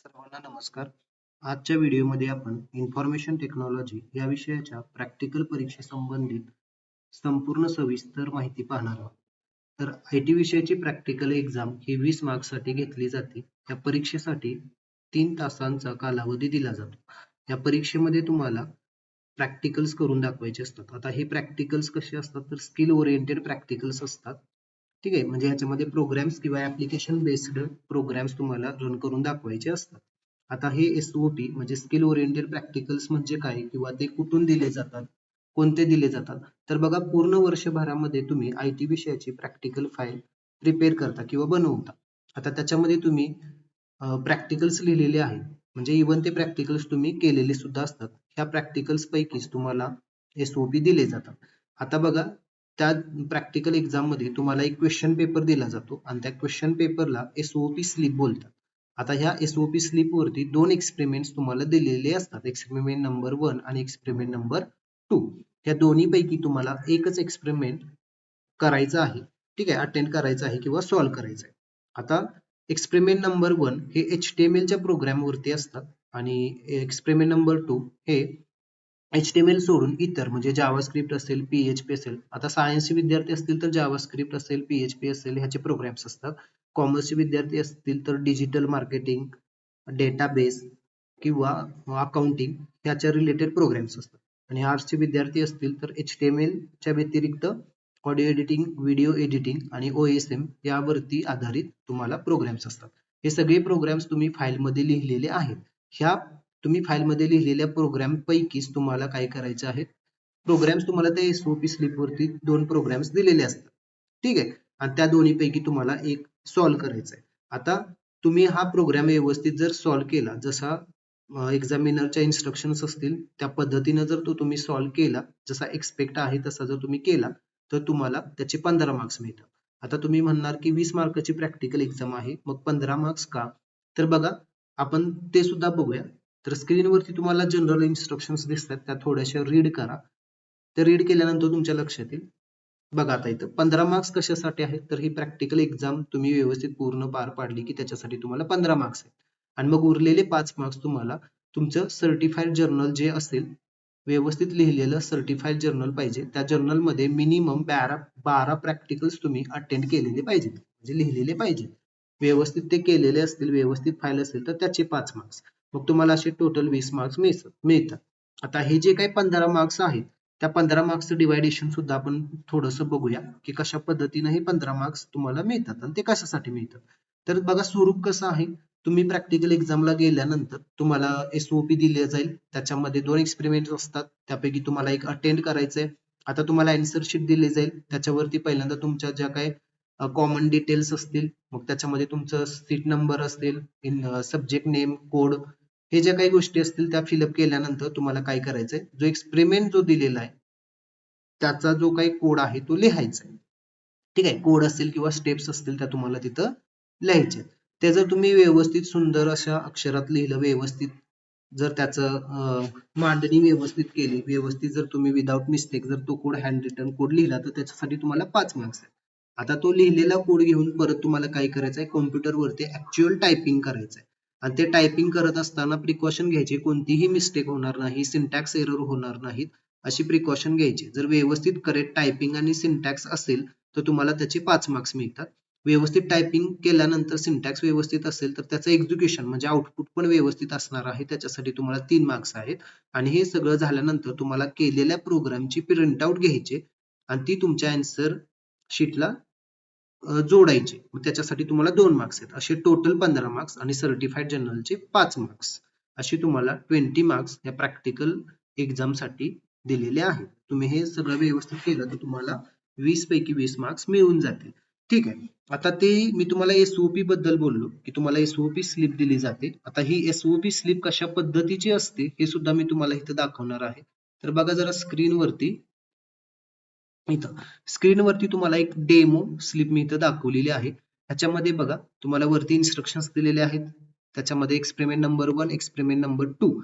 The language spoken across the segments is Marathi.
सर्वांना नमस्कार. आजच्या व्हिडिओमध्ये आपण इन्फॉर्मेशन टेक्नॉलॉजी या विषयाच्या प्रॅक्टिकल परीक्षेसंबंधित संपूर्ण सविस्तर माहिती पाहणार आहोत. तर IT विषयाची प्रॅक्टिकल एक्झाम ही 20 मार्क्ससाठी घेतली जाते. या परीक्षेसाठी 3 तासांचा कालावधी दिला जातो. या परीक्षेमध्ये तुम्हाला प्रॅक्टिकल्स करून दाखवायचे असतात. आता हे प्रॅक्टिकल्स कसे असतात तर स्किल ओरिएंटेड प्रॅक्टिकल्स असतात. ठीक आहे, म्हणजे ह्याच्यामध्ये प्रोग्राम्स किंवा ऍप्लिकेशन बेस्ड प्रोग्राम्स तुम्हाला रन करून दाखवायचे असतात. आता हे SOP म्हणजे स्किल ओरिएंटेड प्रॅक्टिकल्स म्हणजे काय किंवा ते कुठून दिले जातात, कोणते दिले जातात, तर बघा पूर्ण वर्षभरामध्ये तुम्ही IT विषयाची प्रॅक्टिकल फाईल प्रिपेअर करता किंवा बनवता. आता त्याच्यामध्ये तुम्ही प्रॅक्टिकल्स लिहिलेले आहेत, म्हणजे इव्हन ते प्रॅक्टिकल्स तुम्ही केलेले सुद्धा असतात. ह्या प्रॅक्टिकल्स पैकीच तुम्हाला SOP दिले जातात. आता बघा त्या प्रॅक्टिकल एक्झाम मध्ये तुम्हाला एक क्वेश्चन पेपर दिला जातो आणि त्या क्वेश्चन पेपरला SOP स्लिप बोलतात. आता ह्या SOP स्लिप वरती 2 एक्सपेरिमेंट्स तुम्हाला दिलेले असतात, एक्सपेरिमेंट नंबर 1 आणि एक्सपेरिमेंट नंबर 2. या दोन्ही पैकी तुम्हाला एकच एक्सपेरिमेंट करायचा आहे. ठीक आहे, अटेंड करायचा आहे किंवा सॉल्व्ह करायचा आहे. आता एक्सपेरिमेंट नंबर 1 हे HTML च्या प्रोग्राम वरती असतात आणि एक्सपेरिमेंट नंबर 2 हे HTML सोडून इतर म्हणजे जावास्क्रिप्ट असेल, PHP असेल. आता सायन्सचे विद्यार्थी असतील तर जावास्क्रिप्ट असेल, PHP असेल ह्याचे प्रोग्राम्स असतात. कॉमर्सचे विद्यार्थी असतील तर डिजिटल मार्केटिंग, डेटाबेस किंवा अकाउंटिंग ह्याच्या रिलेटेड प्रोग्राम्स असतात. आणि आर्ट्सचे विद्यार्थी असतील तर HTML च्या व्यतिरिक्त ऑडिओ एडिटिंग, व्हिडिओ एडिटिंग आणि OSM यावरती आधारित तुम्हाला प्रोग्राम्स असतात. हे सगळे प्रोग्राम्स तुम्ही फाईलमध्ये लिहिलेले आहेत. ह्या तुम्ही फाईलमध्ये लिहिलेल्या प्रोग्राम पैकीच तुम्हाला काय करायचे आहेत, प्रोग्राम्स तुम्हाला त्या SOP स्लिप वरती 2 प्रोग्राम्स दिलेले असतात. ठीक आहे, आणि त्या दोन्ही पैकी तुम्हाला एक सॉल्व्ह करायचा आहे. आता तुम्ही हा प्रोग्राम व्यवस्थित जर सॉल्व्ह केला, जसा एक्झामिनरच्या इन्स्ट्रक्शन्स असतील त्या पद्धतीने जर तो तुम्ही सॉल्व्ह केला, जसा एक्सपेक्ट आहे तसा जर तुम्ही केला तर तुम्हाला त्याचे 15 मार्क्स मिळतात. आता तुम्ही म्हणणार की 20 मार्काची प्रॅक्टिकल एक्झाम आहे, मग 15 मार्क्स का? तर बघा आपण ते सुद्धा बघूया. तर स्क्रीनवरती तुम्हाला जनरल इन्स्ट्रक्शन्स दिसतात, त्या थोड्याशा रीड करा. ते रीड केल्यानंतर तुमच्या लक्षात येईल. बघा आता इथं 15 मार्क्स कशासाठी आहेत, तर ही प्रॅक्टिकल एक्झाम तुम्ही व्यवस्थित पूर्ण पार पाडली की त्याच्यासाठी तुम्हाला 15 मार्क्स आहेत. आणि मग उरलेले 5 मार्क्स तुम्हाला तुमचं सर्टिफाईड जर्नल जे असेल, व्यवस्थित लिहिलेलं सर्टिफाईड जर्नल पाहिजे. त्या जर्नलमध्ये मिनिमम 12 प्रॅक्टिकल्स तुम्ही अटेंड केलेले पाहिजेत, म्हणजे लिहिलेले पाहिजेत. व्यवस्थित ते केलेले असतील, व्यवस्थित फाईल असेल तर त्याचे 5 मार्क्स. मग तुम्हाला असे टोटल 20 मार्क्स मिळतात. आता हे जे काही 15 मार्क्स आहेत, त्या 15 मार्क्सचं डिवायडेशन सुद्धा आपण थोडंसं बघूया की कशा पद्धतीने हे 15 मार्क्स तुम्हाला मिळतात आणि ते कशासाठी मिळतात. तर बघा स्वरूप कसं आहे, तुम्ही प्रॅक्टिकल एक्झामला गेल्यानंतर तुम्हाला SOP दिले जाईल, त्याच्यामध्ये 2 एक्सपेरिमेंट असतात, त्यापैकी तुम्हाला एक अटेंड करायचंय. आता तुम्हाला आन्सर शीट दिली जाईल, त्याच्यावरती पहिल्यांदा तुमच्या ज्या काही कॉमन डिटेल्स असतील, मग त्याच्यामध्ये तुमचं सीट नंबर असेल, सब्जेक्ट नेम, कोड, हे ज्या काही गोष्टी असतील त्या फिलअप केल्यानंतर तुम्हाला काय करायचंय, जो एक्सपेरिमेंट जो दिलेला आहे त्याचा जो काही कोड आहे तो लिहायचा आहे. ठीक आहे, कोड असेल किंवा स्टेप्स असतील त्या तुम्हाला तिथं लिहायचे. ते जर तुम्ही व्यवस्थित सुंदर अशा अक्षरात लिहिलं, व्यवस्थित जर त्याचं मांडणी व्यवस्थित केली, व्यवस्थित जर तुम्ही विदाउट मिस्टेक जर तो कोड हँड रिटन कोड लिहिला तर त्याच्यासाठी तुम्हाला 5 मार्क्स आहेत. आता तो लिहिलेला कोड घेऊन परत तुम्हाला काय करायचं आहे, कॉम्प्युटरवरती ऍक्च्युअल टायपिंग करायचं आहे. आणि ते टायपिंग करत असताना प्रिकॉशन घ्यायची, कोणतीही मिस्टेक होणार नाही, सिंटॅक्स एरर होणार नाहीत, अशी प्रिकॉशन घ्यायची. जर व्यवस्थित करेक्ट टायपिंग आणि सिंटॅक्स असेल तर तुम्हाला त्याचे 5 मार्क्स मिळतात. व्यवस्थित टायपिंग केल्यानंतर सिंटॅक्स व्यवस्थित असेल तर त्याचं एक्झिक्युशन म्हणजे आउटपुट पण व्यवस्थित असणार आहे, त्याच्यासाठी तुम्हाला 3 मार्क्स आहेत. आणि हे सगळं झाल्यानंतर तुम्हाला केलेल्या प्रोग्रामची प्रिंट आउट घ्यायची आणि ती तुमच्या आन्सर शीटला जोडायची. मग त्याच्यासाठी तुम्हाला 2 मार्क्स आहेत. असे टोटल 15 मार्क्स आणि सर्टिफाईड जर्नलचे 5 मार्क्स, अशी तुम्हाला 20 मार्क्स या प्रॅक्टिकल एक्झाम साठी दिलेले आहेत. तुम्ही हे सगळं व्यवस्थित केलं तर तुम्हाला 20 पैकी 20 मार्क्स मिळून जातील. ठीक आहे, आता ते मी तुम्हाला SOP बद्दल बोललो की तुम्हाला SOP स्लिप दिली जाते. आता ही SOP स्लिप कशा पद्धतीची असते हे सुद्धा मी तुम्हाला इथं दाखवणार आहे. तर बघा जरा स्क्रीनवरती, इथं स्क्रीनवरती तुम्हाला एक डेमो स्लिप मी इथं दाखवलेली आहे. ह्याच्यामध्ये बघा तुम्हाला वरती इन्स्ट्रक्शन्स दिलेले आहेत, त्याच्यामध्ये एक्सपेरिमेंट नंबर 1, एक्सपेरिमेंट नंबर 2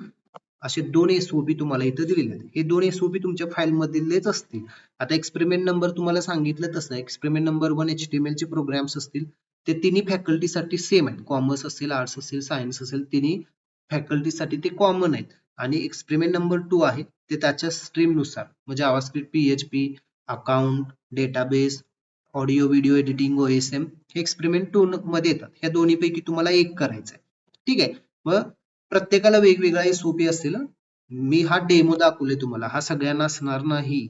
असे 2 SOP तुम्हाला इथं दिलेले आहेत. हे 2 SOP तुमच्या फाईल मधलेच असतील. आता एक्सपेरिमेंट नंबर तुम्हाला सांगितलं तसं एक्सपेरिमेंट नंबर 1 HTML चे प्रोग्राम्स असतील, ते तिन्ही फॅकल्टीसाठी सेम आहेत. कॉमर्स असेल, आर्ट्स असेल, सायन्स असेल, तिन्ही फॅकल्टीसाठी ते कॉमन आहेत. आणि एक्सपेरिमेंट नंबर 2 आहे ते त्याच्या स्ट्रीम नुसार, म्हणजे JavaScript, PHP, account, database, audio video editing, OSM हे एक्सपेरिमेंट 2 मध्ये येतात. ह्या दोन्हीपैकी तुम्हाला एक करायचं आहे. ठीक आहे. मग प्रत्येकाला वेगवेगळा SOP असेल. मी हा डेमो दाखवले तुम्हाला, हा सगळ्यांना असणार नाही.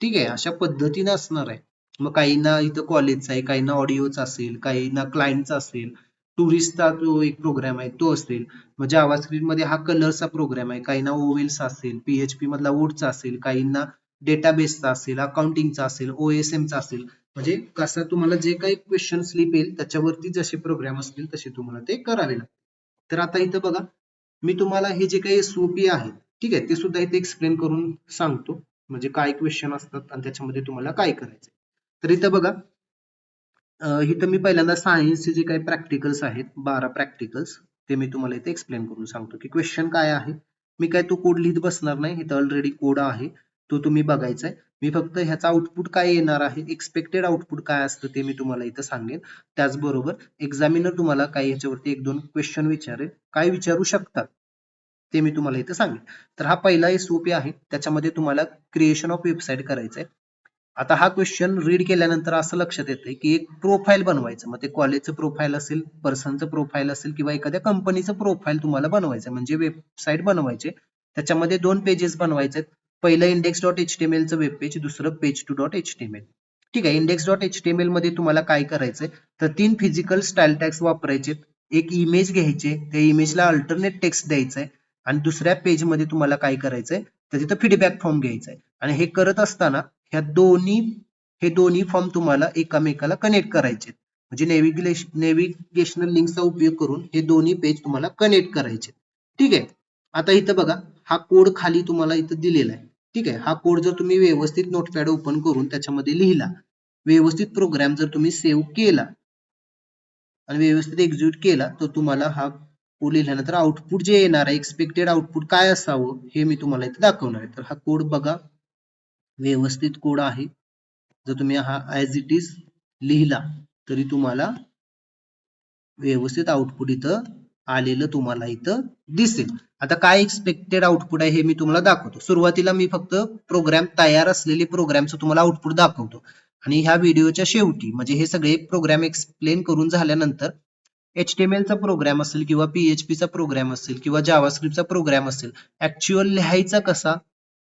ठीक आहे, अशा पद्धतीने असणार आहे. मग काहींना इथं कॉलेजचा आहे, काहींना ऑडिओचा असेल, काहींना क्लायंटचा असेल, टुरिस्टचा जो एक प्रोग्राम आहे तो असेल. मग जावास्क्रिप्ट मध्ये हा कलरचा प्रोग्राम आहे, काहींना ओवेल्सचा असेल, PHP मधला वूडचा असेल, काहींना डेटाबेसचा असेल, अकाउंटिंगचा असेल, OSM चा असेल. म्हणजे कसं तुम्हाला जे काही क्वेश्चन स्लिप येईल त्याच्यावरती जसे प्रोग्राम असतील तसे तुम्हाला ते करावे लागतील. तर आता इथं बघा, मी तुम्हाला हे जे काही SOP आहे, ठीक आहे, ते सुद्धा इथे एक्सप्लेन करून सांगतो. म्हणजे काय क्वेश्चन असतात आणि त्याच्यामध्ये तुम्हाला काय करायचं. तर इथं बघा, इथं मी पहिल्यांदा सायन्सचे जे काही प्रॅक्टिकल्स आहेत, 12 प्रॅक्टिकल्स, ते मी तुम्हाला इथे एक्सप्लेन करून सांगतो की क्वेश्चन काय आहे. मी काय तो कोड लिहित बसणार नाही, इथं ऑलरेडी कोड आहे, तो तुम्ही बघायचा आहे. मी फक्त ह्याचा आउटपुट काय येणार आहे, एक्सपेक्टेड आउटपुट काय असतं ते मी तुम्हाला इथं सांगेन. त्याचबरोबर एक्झामिनर तुम्हाला काही ह्याच्यावरती 1-2 क्वेश्चन विचारेल, काय विचारू शकतात ते मी तुम्हाला इथं सांगेन. तर हा पहिला SOP आहे, त्याच्यामध्ये तुम्हाला क्रिएशन ऑफ वेबसाईट करायचं आहे. आता हा क्वेश्चन रीड केल्यानंतर असं लक्षात येतंय की एक प्रोफाईल बनवायचं. मग ते कॉलेजचं प्रोफाईल असेल, पर्सनचं प्रोफाईल असेल किंवा एखाद्या कंपनीचं प्रोफाईल तुम्हाला बनवायचं, म्हणजे वेबसाईट बनवायचे. त्याच्यामध्ये 2 पेजेस बनवायचे आहेत. पहिलं index.html चं वेब पेज, दुसरं page2.html. ठीक आहे. index.html मध्ये तुम्हाला काय करायचंय, तर 3 फिजिकल स्टाईल टॅग्स वापरायचे. एक इमेज घ्यायचे, त्या इमेजला अल्टरनेट टेक्स्ट द्यायचंय आणि दुसऱ्या पेजमध्ये तुम्हाला काय करायचंय, तर तिथं फीडबॅक फॉर्म घ्यायचा आहे. आणि हे करत असताना हे दोन्ही फॉर्म तुम्हाला एकमेकाला कनेक्ट करायचे, म्हणजे नेव्हिगेशनल लिंकचा उपयोग करून हे दोन्ही पेज तुम्हाला कनेक्ट करायचे. ठीक आहे. आता इथं बघा, हा कोड खाली तुम्हाला इथं दिलेला आहे. ठीक आहे. हा कोड जर तुम्ही व्यवस्थित नोटपॅड ओपन करून त्याच्यामध्ये लिहिला, व्यवस्थित प्रोग्राम जर तुम्ही सेव्ह केला आणि व्यवस्थित एक्झिक्यूट केला, तर तुम्हाला हा कोड लिहिल्यानंतर आउटपुट जे येणार आहे, एक्सपेक्टेड आउटपुट काय असावं हे मी तुम्हाला इथे दाखवणार आहे. तर हा कोड बघा, व्यवस्थित कोड आहे. जर तुम्ही हा ऍज इट इज लिहिला तरी तुम्हाला व्यवस्थित आउटपुट इथं आलेलं तुम्हाला इथं दिसेल. आता काय एक्सपेक्टेड आउटपुट आहे हे मी तुम्हाला दाखवतो. सुरुवातीला मी फक्त प्रोग्राम तयार असलेले प्रोग्रामचं तुम्हाला आउटपुट दाखवतो आणि ह्या व्हिडिओच्या शेवटी, म्हणजे हे सगळे प्रोग्राम एक्सप्लेन करून झाल्यानंतर, HTML चा प्रोग्राम असेल किंवा PHP चा प्रोग्राम असेल किंवा जावास्क्रिप्टचा प्रोग्राम असेल, ऍक्च्युअल लिहायचा कसा,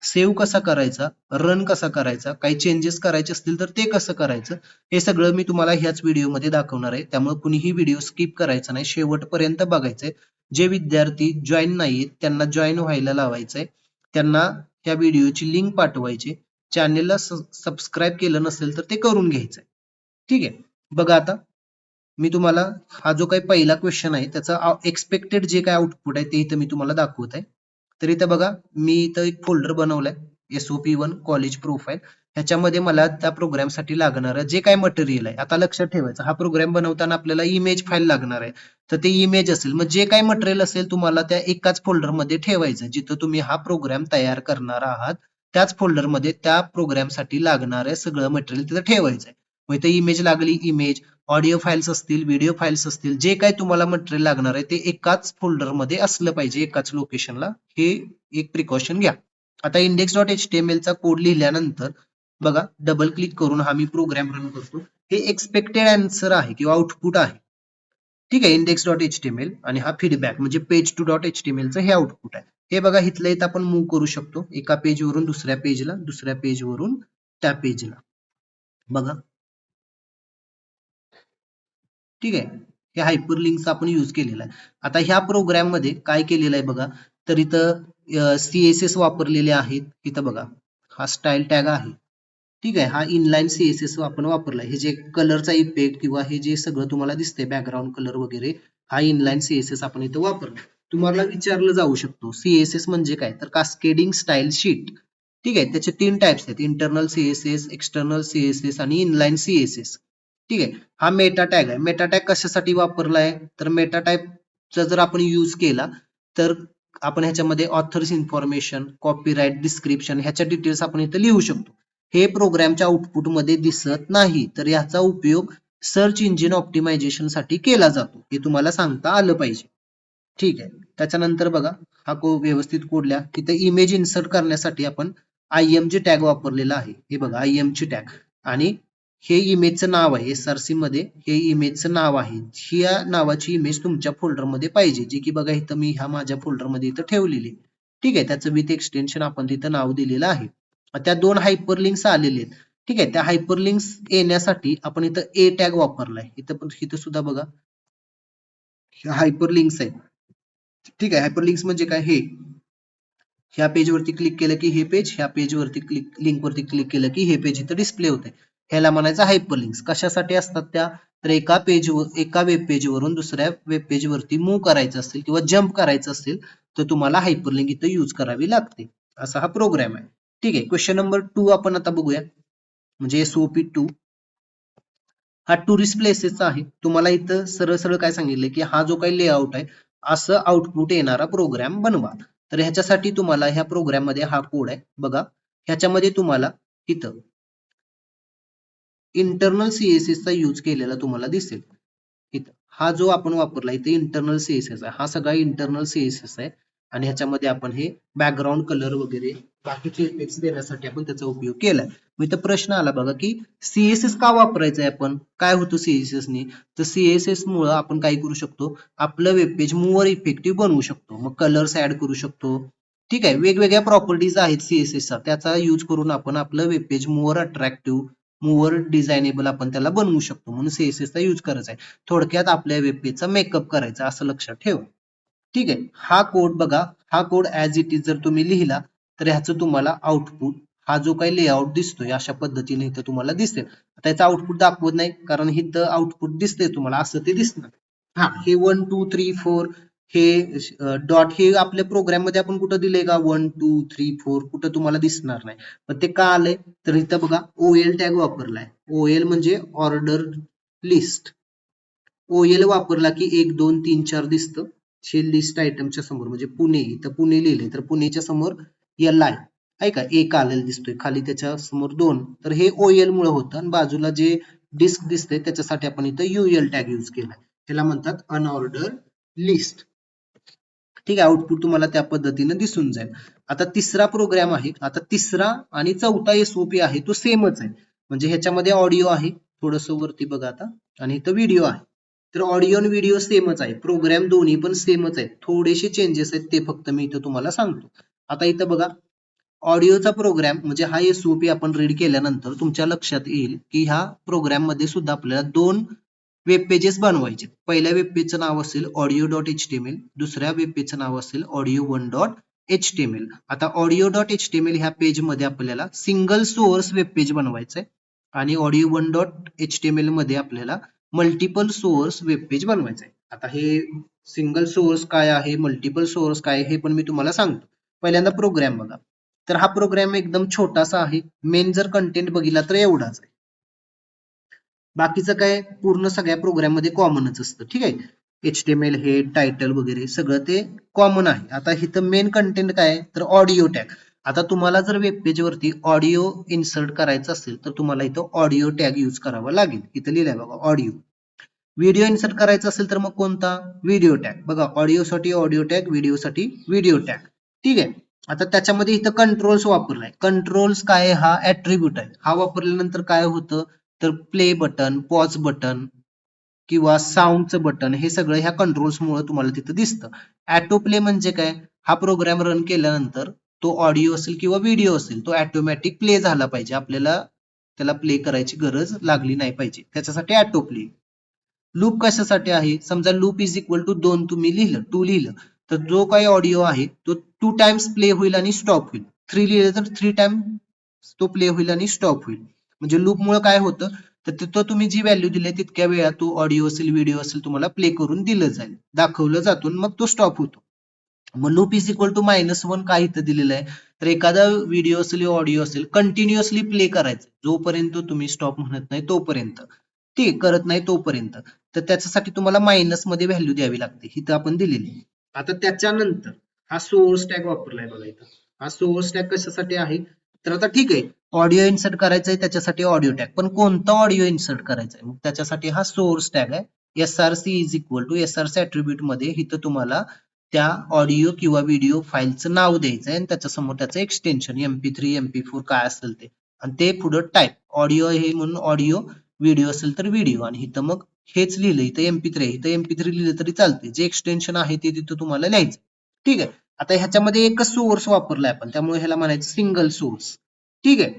सेव्ह कसा करायचा, रन कसा करायचा, काही चेंजेस करायचे असतील तर ते कसं करायचं, हे सगळं मी तुम्हाला ह्याच व्हिडिओमध्ये दाखवणार आहे. त्यामुळे कुणीही व्हिडिओ स्किप करायचा नाही, शेवटपर्यंत बघायचंय. जे विद्यार्थी जॉईन नाहीत त्यांना जॉईन व्हायला लावायचंय, त्यांना त्या व्हिडिओची लिंक पाठवायची. चॅनेलला सबस्क्राईब केलं नसेल तर ते करून घ्यायचंय. ठीक आहे. बघा, आता मी तुम्हाला हा जो काही पहिला क्वेश्चन आहे त्याचा एक्सपेक्टेड जे काय आउटपुट आहे ते इथं मी तुम्हाला दाखवत आहे. तर इथं बघा, मी इथं एक फोल्डर बनवलाय, SOP1 कॉलेज प्रोफाईल. ह्याच्यामध्ये मला त्या प्रोग्रामसाठी लागणारं जे काय मटेरियल आहे, आता लक्षात ठेवायचं, हा प्रोग्राम बनवताना आपल्याला इमेज फाईल लागणार आहे. तर ते इमेज असेल, मग जे काय मटेरियल असेल तुम्हाला त्या एकाच फोल्डरमध्ये ठेवायचं. जिथं तुम्ही हा प्रोग्राम तयार करणार आहात त्याच फोल्डरमध्ये त्या प्रोग्रामसाठी लागणारं सगळं मटेरियल तिथं ठेवायचं आहे. मग इथं इमेज लागली, इमेज, ऑडिओ फाईल्स असतील, व्हिडिओ फाईल्स असतील, जे काही तुम्हाला मटेरियल लागणार आहे ते एकाच फोल्डरमध्ये असलं पाहिजे, एकाच लोकेशनला. हे एक प्रिकॉशन घ्या. आता index.html चा कोड लिहिल्यानंतर बघा, डबल क्लिक करून हा मी प्रोग्राम रन करतो. हे एक्सपेक्टेड आन्सर आहे किंवा आउटपुट आहे. ठीक आहे. index.html आणि हा फीडबॅक म्हणजे page2.html चं हे आउटपुट आहे. हे बघा, इथल्या इथं आपण मूव्ह करू शकतो, एका पेजवरून दुसऱ्या पेजला, दुसऱ्या पेजवरून त्या पेजला. बघा, ठीक आहे. हे हायपरलिंकचा आपण यूज केलेला आहे. आता ह्या प्रोग्राम मध्ये काय केलेलं आहे बघा, तर इथं CSS वापरलेले आहेत. इथं बघा, हा स्टाईल टॅग आहे. ठीक आहे. हा इनलाईन CSS आपण वापरलाय. हे जे कलरचा इफेक्ट किंवा हे जे सगळं तुम्हाला दिसतंय बॅकग्राऊंड कलर वगैरे, हा इनलाईन CSS आपण इथं वापरला. तुम्हाला विचारलं जाऊ शकतो CSS म्हणजे काय, तर कास्केडिंग स्टाईल शीट. ठीक आहे. त्याचे 3 टाइप्स आहेत, इंटरनल CSS, एक्सटर्नल CSS आणि इनलाईन CSS. ठीक आहे. हा मेटा टॅग आहे. मेटा टॅग कशासाठी वापरलाय, तर मेटा टाईपचा जर आपण यूज केला तर आपण ह्याच्यामध्ये ऑथर्स इन्फॉर्मेशन, कॉपीराइट, डिस्क्रिप्शन ह्याच्या डिटेल्स आपण इथं लिहू शकतो. हे प्रोग्रामच्या आउटपुट मध्ये दिसत नाही, तर याचा उपयोग सर्च इंजिन ऑप्टिमायझेशन साठी केला जातो, हे तुम्हाला सांगता आलं पाहिजे. ठीक आहे. त्याच्यानंतर बघा हा व्यवस्थित कोड लिहा. तिथे इमेज इन्सर्ट करण्यासाठी आपण IMG टॅग वापरलेला आहे. हे बघा IMG टॅग आणि हे इमेजचं नाव आहे. SRC मध्ये हे इमेजचं नाव आहे. ह्या नावाची इमेज तुमच्या फोल्डरमध्ये पाहिजे, जी की बघा इथं मी ह्या माझ्या फोल्डरमध्ये इथं ठेवलेली. ठीक आहे. त्याचं विथ एक्सटेन्शन आपण तिथं नाव दिलेलं आहे. त्या 2 हायपरलिंक्स आलेले आहेत. ठीक आहे. त्या हायपरलिंक्स येण्यासाठी आपण इथं ए टॅग वापरलाय. इथं सुद्धा बघा हायपरलिंक्स आहे. ठीक आहे. हायपरलिंक्स म्हणजे काय, हे ह्या पेज वरती क्लिक केलं की हे पेज, ह्या पेज वरती लिंक वरती क्लिक केलं की हे पेज इथं डिस्प्ले होते. ह्याला म्हणायचं हायपरलिंक्स. कशासाठी असतात त्या, तर एका वेब पेज वरून दुसऱ्या वेब पेज वरती मूव्ह करायचं असेल किंवा जम्प करायचं असेल तर तुम्हाला हायपरलिंक इथं यूज करावी लागते. असा हा प्रोग्राम आहे. ठीक आहे. क्वेश्चन नंबर 2 आपण आता बघूया, म्हणजे SOP 2. हा टुरिस्ट प्लेसेसचा आहे. तुम्हाला इथं सरळ सरळ काय सांगितलं की हा जो काही लेआउट आहे असं आउटपुट येणारा प्रोग्राम बनवा. तर ह्याच्यासाठी तुम्हाला ह्या प्रोग्राम मध्ये हा कोड आहे बघा. ह्याच्यामध्ये तुम्हाला इथं इंटरनल CSS चा यूज केलेला तुम्हाला दिसेल. इथं हा जो आपण वापरला इथे इंटरनल CSS आहे. हा सगळा इंटरनल CSS आहे आणि ह्याच्यामध्ये आपण हे बॅकग्राऊंड कलर वगैरे बाकीचे इफेक्ट्स देण्यासाठी आपण त्याचा उपयोग केलाय. मग इथं प्रश्न आला बघा की CSS का वापरायचं आहे आपण, काय होतं CSS ने, तर CSS मुळे आपण काय करू शकतो, आपलं वेब पेज मोर इफेक्टिव्ह बनवू शकतो. मग कलर्स ऍड करू शकतो. ठीक आहे. वेगवेगळ्या प्रॉपर्टीज आहेत CSS चा, त्याचा यूज करून आपण आपलं वेब पेज मोर अट्रॅक्टिव्ह, मोर डिझायनेबल आपण त्याला बनवू शकतो. म्हणून CSS चा यूज करायचा आहे. थोडक्यात आपल्या वेब पेजचा मेकअप करायचा असं लक्षात ठेवा. ठीक आहे. हा कोड बघा, हा कोड ऍज इट इज जर तुम्ही लिहिला तर ह्याचं तुम्हाला आउटपुट, हा जो काही लेआउट दिसतोय अशा पद्धतीने इथं तुम्हाला दिसेल. त्याचं आउटपुट दाखवत नाही कारण इथं आउटपुट दिसतंय तुम्हाला, असं ते दिसणार. हा हे 1 2 3 4 हे डॉट हे आपल्या प्रोग्राम मध्ये आपण कुठं दिलंय का, 1 2 3 4 कुठं तुम्हाला दिसणार नाही. पण ते का आलंय, तर इथं बघा OL टॅग वापरलाय. OL म्हणजे ऑर्डर लिस्ट. OL वापरला की 1 2 3 4 दिसतं. हे लिस्ट आयटमच्या समोर, म्हणजे पुणे, इथं पुणे लिहिले तर पुणेच्या समोर LI आहे का, एक आलेला दिसतोय, खाली त्याच्या समोर 2, तर हे OL मुळे होतं. आणि बाजूला जे डिस्क दिसतंय त्याच्यासाठी आपण इथं UL टॅग यूज केलाय. त्याला म्हणतात अनऑर्डर लिस्ट. ठीक आहे. आउटपुट तुम्हाला त्या पद्धतीने दिसून जाईल. आता तिसरा प्रोग्राम आहे. आता तिसरा आणि चौथा SOP आहे तो सेमच आहे. म्हणजे ह्याच्यामध्ये ऑडिओ आहे, थोडस वरती बघा आता, आणि इथं व्हिडिओ आहे. तर ऑडिओ आणि व्हिडिओ सेमच आहे. प्रोग्राम दोन्ही पण सेमच आहेत. थोडेसे चेंजेस आहेत ते फक्त मी इथं तुम्हाला सांगतो. आता इथं बघा ऑडिओचा प्रोग्राम म्हणजे हा SOP आपण रीड केल्यानंतर तुमच्या लक्षात येईल की ह्या प्रोग्राम मध्ये सुद्धा आपल्याला 2 वेब पेजेस बनवायचे. पहिल्या वेब पेजचं नाव असेल audio.html, दुसऱ्या वेब पेजचं नाव असेल audio1.html. आता audio.html ह्या पेज मध्ये आपल्याला सिंगल सोर्स वेब पेज बनवायचंय आणि audio1.html मध्ये आपल्याला मल्टिपल सोर्स वेब पेज बनवायचंय. आता हे सिंगल सोर्स काय आहे, मल्टिपल सोर्स काय आहे, हे पण मी तुम्हाला सांगतो. पहिल्यांदा प्रोग्राम बघा. तर हा प्रोग्राम एकदम छोटासा आहे. मेन जर कंटेंट बघितला तर एवढाच आहे. बाकीचं काय पूर्ण सगळ्या प्रोग्राम मध्ये कॉमनच असतं. ठीक आहे. HTML हेड, टायटल वगैरे सगळं ते कॉमन आहे. आता इथं मेन कंटेंट काय आहे, तर ऑडिओ टॅग. आता तुम्हाला जर वेब पेज वरती ऑडिओ इन्सर्ट करायचं असेल तर तुम्हाला इथं ऑडिओ टॅग यूज करावा लागेल. इथं लिहिलंय बघा ऑडिओ. व्हिडिओ इन्सर्ट करायचा असेल तर मग कोणता, व्हिडिओ टॅग. बघा ऑडिओसाठी ऑडिओ टॅग, व्हिडिओसाठी व्हिडिओ टॅग. ठीक आहे. आता त्याच्यामध्ये इथं कंट्रोल्स वापरलाय. कंट्रोल्स काय, हा ऍट्रिब्यूट आहे. हा वापरल्यानंतर काय होतं, तर प्ले बटन, पॉज बटन किंवा साऊंडचं बटन, हे सगळं ह्या कंट्रोल्स मुळे तुम्हाला तिथं दिसतं. ऑटो प्ले म्हणजे काय, हा प्रोग्राम रन केल्यानंतर तो ऑडिओ असेल किंवा व्हिडिओ असेल तो ऑटोमॅटिक प्ले झाला पाहिजे. आपल्याला त्याला प्ले करायची गरज लागली नाही पाहिजे, त्याच्यासाठी ऑटो प्ले. लूप कशासाठी आहे, समजा लूप इज इक्वल टू 2 तुम्ही लिहिलं, 2 लिहिलं तर जो काही ऑडिओ आहे तो 2 टाइम्स प्ले होईल आणि स्टॉप होईल. 3 लिहिलं तर 3 टाइम्स तो प्ले होईल आणि स्टॉप होईल. म्हणजे लूप मुळे काय होतं, तर तिथं तुम्ही जी व्हॅल्यू दिली तितक्या वेळा तो ऑडिओ असेल व्हिडिओ असेल तुम्हाला प्ले करून दिलं जाईल, दाखवलं जातो, मग तो स्टॉप होतो. मग लूप इज इक्वल टू -1 काय इथं दिलेलं आहे, तर एखादा व्हिडिओ असेल ऑडिओ असेल कंटिन्युअसली प्ले करायचं जोपर्यंत तुम्ही स्टॉप म्हणत नाही तोपर्यंत, ते करत नाही तोपर्यंत. तर त्याच्यासाठी तुम्हाला मायनस मध्ये व्हॅल्यू द्यावी लागते, इथं आपण दिलेली. आता त्याच्यानंतर हा सोर्स टॅग वापरलाय बघा इथं. हा सोर्स टॅग कशासाठी आहे, तर आता ठीक आहे, ऑडिओ इन्सर्ट करायचा आहे त्याच्यासाठी ऑडिओ टॅग, पण कोणता ऑडिओ इन्सर्ट करायचा आहे? मग त्याच्यासाठी हा सोर्स टॅग आहे. SRC is equal to SRC attribute मध्ये इथं तुम्हाला त्या ऑडिओ किंवा व्हिडिओ फाईलचं नाव द्यायचं आहे आणि त्याच्यासमोर त्याचं एक्सटेन्शन MP3 MP4 काय असेल ते, आणि ते पुढे टाईप ऑडिओ हे म्हणून ऑडिओ, व्हिडिओ असेल तर व्हिडिओ, आणि इथं मग हेच लिहिलं, इथं MP3 आहे, इथं MP3 लिहिलं तरी चालते, जे एक्सटेन्शन आहे ते तिथं तुम्हाला लिहायचं. ठीक आहे. आता ह्याच्यामध्ये एकच सोर्स वापरलाय आपण, त्यामुळे ह्याला म्हणायचं सिंगल सोर्स. ठीक आहे.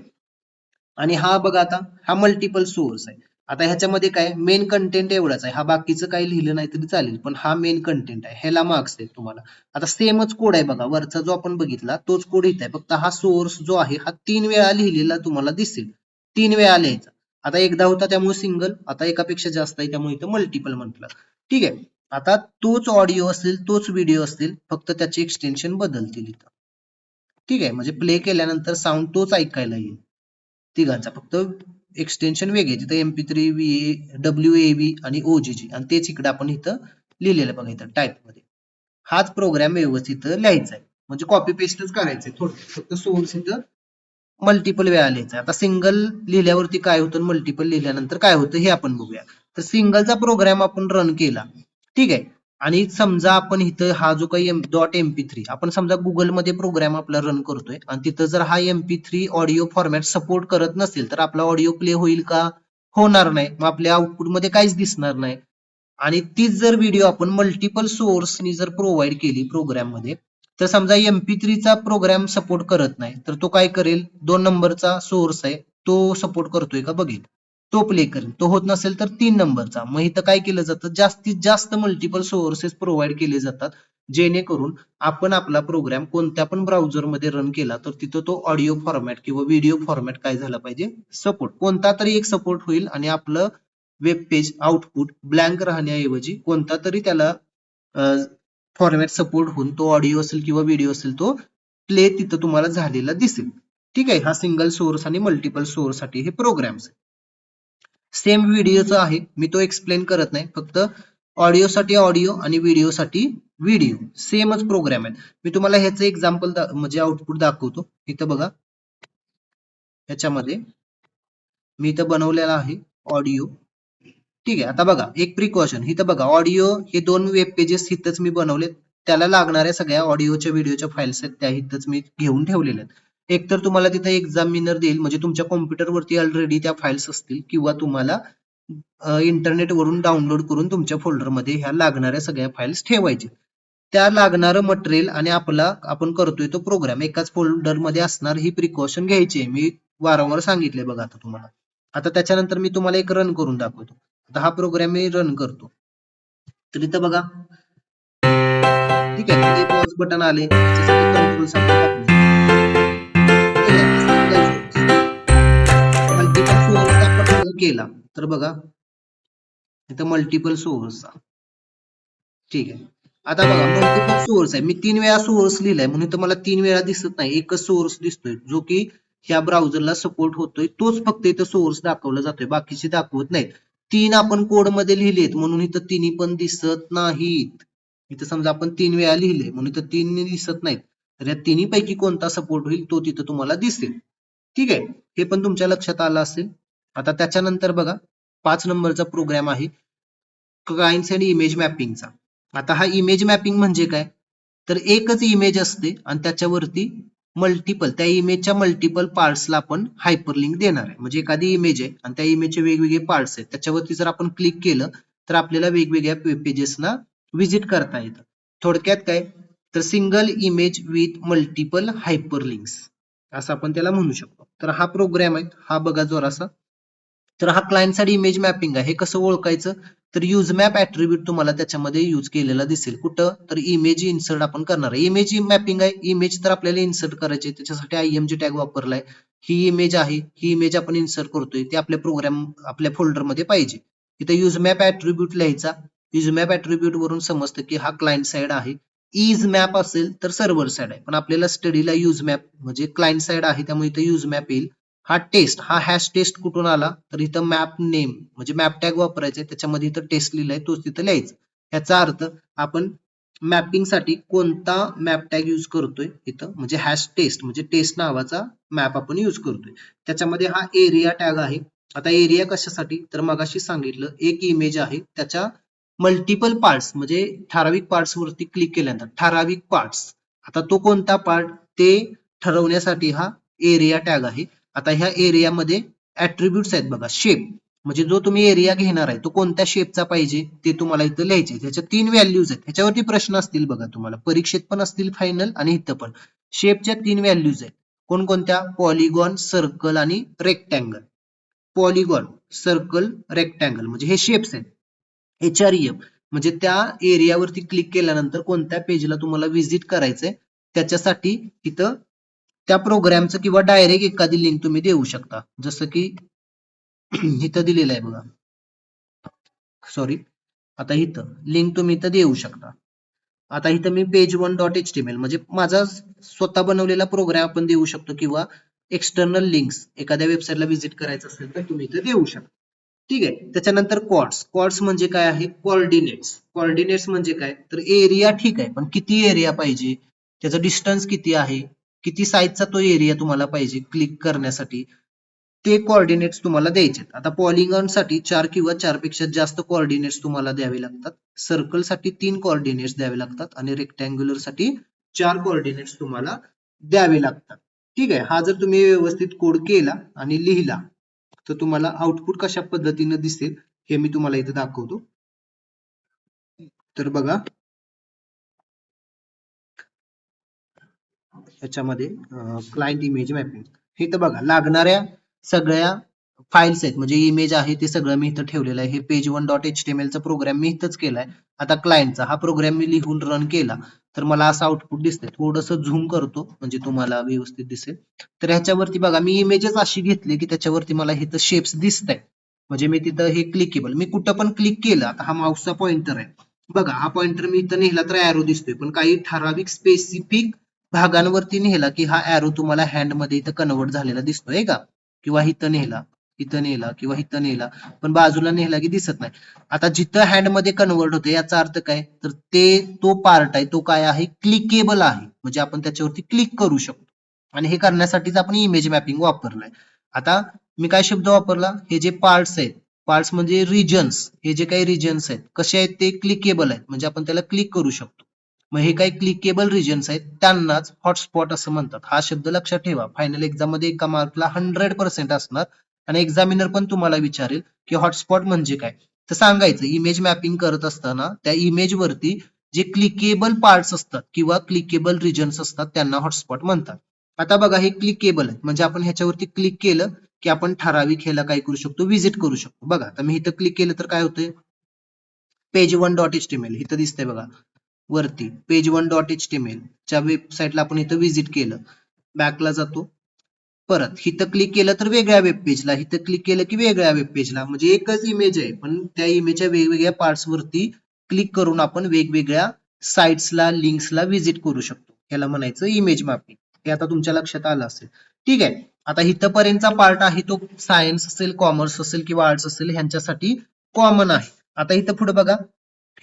आणि हा बघा आता हा मल्टिपल सोर्स आहे. आता ह्याच्यामध्ये काय मेन कंटेंट एवढाच आहे, हा बाकीचं काही लिहिलं नाही तरी चालेल, पण हा मेन कंटेंट आहे, ह्याला मार्क्स आहेत तुम्हाला. आता सेमच कोड आहे बघा, वरचा जो आपण बघितला तोच कोड इथे आहे, फक्त हा सोर्स जो आहे हा 3 वेळा लिहिलेला तुम्हाला दिसेल, 3 वेळा लिहायचा. आता एकदा होता त्यामुळे सिंगल, आता एकापेक्षा जास्त आहे त्यामुळे इथं मल्टिपल म्हटलं. ठीक आहे. आता तोच ऑडिओ असेल, तोच व्हिडिओ असतील, फक्त त्याचे एक्सटेन्शन बदलतील इथं. ठीक आहे, म्हणजे प्ले केल्यानंतर साऊंड तोच ऐकायला येईल तिघांचा, फक्त एक्सटेन्शन वेगळे, तिथे MP3 WAV आणि OGG, आणि तेच इकडे आपण इथं लिहिलेलं बघा इथं टाईप मध्ये. हाच प्रोग्राम व्यवस्थित लिहायचा आहे, म्हणजे कॉपी पेस्टच करायचंय थोडं, फक्त सोर्स इथं मल्टिपल वेळा लिहायचं. आता सिंगल लिहिल्यावरती काय होतं, मल्टिपल लिहिल्यानंतर काय होतं हे आपण बघूया. तर सिंगलचा प्रोग्राम आपण रन केला, ठीक आहे, आणि समजा आपण इथं हा जो काही .mp3 आपण समजा गुगल मध्ये प्रोग्राम आपला रन करतोय आणि तिथं जर हा MP3 ऑडिओ फॉर्मॅट सपोर्ट करत नसेल तर आपला ऑडिओ प्ले होईल का? होणार नाही, मग आपल्या आउटपुट मध्ये काहीच दिसणार नाही. आणि तीच जर व्हिडिओ आपण मल्टिपल सोर्सनी जर प्रोव्हाइड केली प्रोग्राम मध्ये, तर समजा MP3 चा प्रोग्राम सपोर्ट करत नाही, तर तो काय करेल, 2 नंबरचा सोर्स आहे तो सपोर्ट करतोय का बघेल, तो प्ले करेल. तो होत नसेल तर 3 नंबरचा. मग इथं काय केलं जातं, जास्तीत जास्त मल्टिपल सोर्सेस प्रोव्हाइड केले जातात, जेणेकरून आपण आपला प्रोग्राम कोणत्या पण ब्राउझर मध्ये रन केला तर तिथं तो ऑडिओ फॉर्मॅट किंवा व्हिडिओ फॉर्मॅट काय झाला पाहिजे, सपोर्ट, कोणता तरी एक सपोर्ट होईल, आणि आपलं वेब पेज आउटपुट ब्लँक राहण्याऐवजी कोणता तरी त्याला फॉर्मॅट सपोर्ट होऊन तो ऑडिओ असेल किंवा व्हिडिओ असेल तो प्ले तिथं तुम्हाला झालेला दिसेल. ठीक आहे, हा सिंगल सोर्स आणि मल्टिपल सोर्स साठी हे प्रोग्राम्स. सेम व्हिडिओचा आहे, मी तो एक्सप्लेन करत नाही, फक्त ऑडिओ साठी ऑडिओ आणि व्हिडिओ साठी व्हिडिओ सेमच प्रोग्राम आहे. मी तुम्हाला ह्याचं एक्झाम्पल म्हणजे आउटपुट दाखवतो. इथं बघा, ह्याच्यामध्ये मी इथं बनवलेला आहे ऑडिओ. ठीक आहे. आता बघा एक प्रिकॉशन, इथं बघा ऑडिओ हे 2 वेब पेजेस इथंच मी बनवले, त्याला लागणाऱ्या सगळ्या ऑडिओच्या व्हिडिओच्या फाईल्स आहेत त्या इथंच मी घेऊन ठेवलेल्या आहेत. एक तर तुम्हाला तिथं एक्झामिनर देईल, म्हणजे तुमच्या कॉम्प्युटरवरती ऑलरेडी त्या फाईल्स असतील, किंवा तुम्हाला इंटरनेट वरून डाउनलोड करून तुमच्या फोल्डरमध्ये ह्या लागणाऱ्या सगळ्या फाईल्स ठेवायचे. त्या लागणारं मटेरियल आणि आपला आपण करतोय तो प्रोग्राम एकाच फोल्डर मध्ये असणार, ही प्रिकॉशन घ्यायची आहे. मी वारंवार सांगितले बघा आता तुम्हाला. आता त्याच्यानंतर मी तुम्हाला एक रन करून दाखवतो. आता हा प्रोग्राम मी रन करतो, तर इथं बघा, ठीक आहे, प्ले पॉज बटन आले, त्याच्यासाठी कंट्रोल सपोर्ट मल्टिपल सोर्स आपण रन केला तर बघा इथं मल्टिपल सोर्स. ठीक आहे. आता बघा मल्टिपल सोर्स आहे, मी 3 वेळा सोर्स लिहिलाय म्हणून तर मला 3 वेळा दिसत नाही, एकच सोर्स दिसतोय जो की ह्या ब्राउझरला सपोर्ट होतोय, तोच फक्त इथं सोर्स दाखवला जातोय, बाकीचे दाखवत नाहीत. 3 आपण कोड मध्ये लिहिलेत म्हणून इथं तिन्ही पण दिसत नाहीत. इथं समजा आपण 3 वेळा लिहिले म्हणून इथं 3 दिसत नाहीत, तर या तिन्ही पैकी कोणता सपोर्ट होईल तो तिथं तुम्हाला दिसेल. ठीक आहे, हे पण तुमच्या लक्षात आलं असेल. आता त्याच्यानंतर बघा 5 नंबरचा प्रोग्राम आहे क्लायंट्स अँड इमेज मॅपिंगचा. आता हा इमेज मॅपिंग म्हणजे काय, तर एकच इमेज असते आणि त्याच्यावरती मल्टिपल, त्या इमेजच्या मल्टिपल पार्ट्सला आपण हायपरलिंक देणार आहे. म्हणजे एखादी इमेज आहे आणि त्या इमेजचे वेगवेगळे पार्ट्स आहेत, त्याच्यावरती जर आपण क्लिक केलं तर आपल्याला वेगवेगळ्या वेब पेजेसना व्हिजिट करता येतं. थोडक्यात काय, तर सिंगल इमेज विथ मल्टिपल हायपरलिंक्स असं आपण त्याला म्हणू शकतो. तर हा प्रोग्राम आहे, हा बघा जरासा. तर हा क्लायंट साइड इमेज मॅपिंग आहे. हे कसं ओळखायचं, तर यूज मॅप ऍट्रिब्यूट तुम्हाला त्याच्यामध्ये यूज केलेला दिसेल. कुठं, तर इमेज इन्सर्ट आपण करणार आहे. इमेज मॅपिंग आहे, इमेज तर आपल्याला इन्सर्ट करायचे, त्याच्यासाठी IMG टॅग वापरलाय. ही इमेज आहे, ही इमेज आपण इन्सर्ट करतोय, ते आपल्या प्रोग्राम आपल्या फोल्डर मध्ये पाहिजे. इथे यूज मॅप ऍट्रिब्यूट लिहायचा. यूज मॅप ऍट्रिब्यूट वरून समजतं की हा क्लायंट साइड आहे. इज मॅप असेल तर सर्व्हर साइड आहे, पण आपल्याला स्टडीला यूज मॅप म्हणजे क्लायंट साइड आहे त्यामुळे इथे यूज मॅप येईल. हा टेस्ट, हा हॅश टेस्ट कुठून आला, तर इथं मॅप नेम म्हणजे मॅप टॅग वापरायचे, त्याच्यामध्ये इथं टेस्ट लिहिलाय तोच तिथं लिहायचं. याचा अर्थ आपण मॅपिंगसाठी कोणता मॅप टॅग यूज करतोय इथं, म्हणजे हॅश टेस्ट, म्हणजे टेस्ट नावाचा मॅप आपण यूज करतोय. त्याच्यामध्ये हा एरिया टॅग आहे. आता एरिया कशासाठी, तर मगाशी सांगितलं एक इमेज आहे, त्याच्या मल्टिपल पार्ट्स म्हणजे ठराविक पार्ट्स वरती क्लिक केल्यानंतर ठराविक पार्ट्स, आता तो कोणता पार्ट ते ठरवण्यासाठी हा एरिया टॅग आहे. आता ह्या एरियामध्ये ऍट्रिब्यूट्स आहेत बघा, शेप, म्हणजे जो तुम्ही एरिया घेणार आहे तो कोणत्या शेपचा पाहिजे ते तुम्हाला इथं लिहायचे. त्याच्या 3 व्हॅल्यूज आहेत, ह्याच्यावरती प्रश्न असतील बघा तुम्हाला, परीक्षेत पण असतील फायनल आणि इथं पण. शेपच्या 3 व्हॅल्यूज आहेत, कोणकोणत्या, पॉलिगॉन, सर्कल आणि रेक्टँगल. पॉलिगॉन, सर्कल, रेक्टँगल म्हणजे हे शेप्स आहेत. HREF म्हणजे त्या एरियावरती क्लिक केल्यानंतर कोणत्या पेजला तुम्हाला व्हिजिट करायचंय त्याच्यासाठी इथं त्या प्रोग्रामचं किंवा डायरेक्ट एखादी लिंक तुम्ही देऊ शकता. जसं की इथं दिलेलं आहे बघा, सॉरी, आता इथं लिंक तुम्ही इथं देऊ शकता. आता इथं मी page1.html म्हणजे माझा स्वतः बनवलेला प्रोग्राम आपण देऊ शकतो, किंवा एक्सटर्नल लिंक्स एखाद्या वेबसाईटला व्हिजिट करायचं असेल तर तुम्ही इथं देऊ शकता. ठीक आहे. त्याच्यानंतर क्वाड्स म्हणजे काय आहे, कॉर्डिनेट्स म्हणजे काय, तर एरिया ठीक आहे, पण किती एरिया पाहिजे, त्याचा डिस्टन्स किती आहे, किती साईजचा तो एरिया तुम्हाला पाहिजे क्लिक करण्यासाठी, ते कोऑर्डिनेट्स तुम्हाला द्यायचे. आता पॉलिगॉन साठी 4 किंवा 4 पेक्षा जास्त कोऑर्डिनेट्स तुम्हाला द्यावे लागतात. सर्कल साठी 3 कोऑर्डिनेट्स द्यावे लागतात आणि रेक्टँग्युलर साठी 4 कोऑर्डिनेट्स तुम्हाला द्यावे लागतात. ठीक आहे. हा जर तुम्ही व्यवस्थित कोड केला आणि लिहिला तर तुम्हाला आउटपुट कशा पद्धतीने दिसेल हे मी तुम्हाला इथे दाखवतो. तर बघा, याच्यामध्ये क्लायंट इमेज मॅपिंग, हे तर बघा लागणाऱ्या सगळ्या फाईल्स आहेत, म्हणजे इमेज आहे ते सगळं मी इथं ठेवलेलं आहे. हे page1.html चा प्रोग्राम मी इथंच केलाय. आता क्लायंटचा हा प्रोग्राम मी लिहून रन केला तर मला असं आउटपुट दिसतंय. थोडंसं झूम करतो म्हणजे तुम्हाला व्यवस्थित दिसेल. तर ह्याच्यावरती बघा, मी इमेजेस अशी घेतली की त्याच्यावरती मला इथं शेप्स दिसत, म्हणजे मी तिथं हे क्लिकेबल, मी कुठं पण क्लिक केलं, आता हा माऊसचा पॉइंटर आहे बघा, हा पॉइंटर मी इथं नेला तर ऍरो दिसतोय, पण काही ठराविक स्पेसिफिक भागांवरती नेला की हा ऍरो तुम्हाला हँड मध्ये इथं कन्वर्ट झालेला दिसतोय का, किंवा इथं नेला, इथं नेला किंवा इथं नेला, पण बाजूला नेला की दिसत नाही. आता जिथं हँड मध्ये कन्वर्ट होते याचा अर्थ काय, तर ते तो पार्ट आहे तो काय आहे, क्लिकेबल आहे, म्हणजे आपण त्याच्यावरती क्लिक करू शकतो. आणि हे करण्यासाठीच आपण इमेज मॅपिंग वापरलाय. आता मी काय शब्द वापरला, हे जे पार्ट्स आहेत, पार्ट्स म्हणजे रिजन्स, हे जे काही रिजन्स आहेत कसे आहेत, ते क्लिकेबल आहेत, म्हणजे आपण त्याला क्लिक करू शकतो. मग हे काही क्लिकेबल रिजन्स आहेत त्यांनाच हॉटस्पॉट असं म्हणतात. हा शब्द लक्षात ठेवा, फायनल एक्झाम मध्ये एका मार्कला 100% असणार आणि एक्झामिनर पण तुम्हाला विचारेल की हॉटस्पॉट म्हणजे काय, तर सांगायचं इमेज मॅपिंग करत असताना त्या इमेज वरती जे क्लिकेबल पार्ट्स असतात किंवा क्लिकेबल रिजन्स असतात त्यांना हॉटस्पॉट म्हणतात. आता बघा, हे क्लिकेबल आहे म्हणजे आपण ह्याच्यावरती क्लिक केलं की आपण ठराविक ह्याला काय करू शकतो, व्हिजिट करू शकतो. बघा, आता मी इथं क्लिक केलं तर काय होतंय, page1.html इथं दिसतंय बघा वरती, page1.html च्या वेबसाईटला आपण इथं व्हिजिट केलं, बॅकला जातो, परत इथं क्लिक केलं तर वेगळ्या वेब पेजला, इथं क्लिक केलं की वेगळ्या वेब पेजला, म्हणजे एकच इमेज आहे पण त्या इमेजच्या वेगवेगळ्या पार्ट्स वरती क्लिक करून आपण वेगवेगळ्या साइट्सला, लिंक्सला व्हिजिट करू शकतो. याला म्हणायचं इमेज मॅपिंग. हे आता तुमच्या लक्षात आलं असेल. ठीक आहे. आता इथंपर्यंतचा पार्ट आहे तो सायन्स असेल, कॉमर्स असेल किंवा आर्ट्स असेल ह्यांच्यासाठी कॉमन आहे. आता इथं पुढे बघा,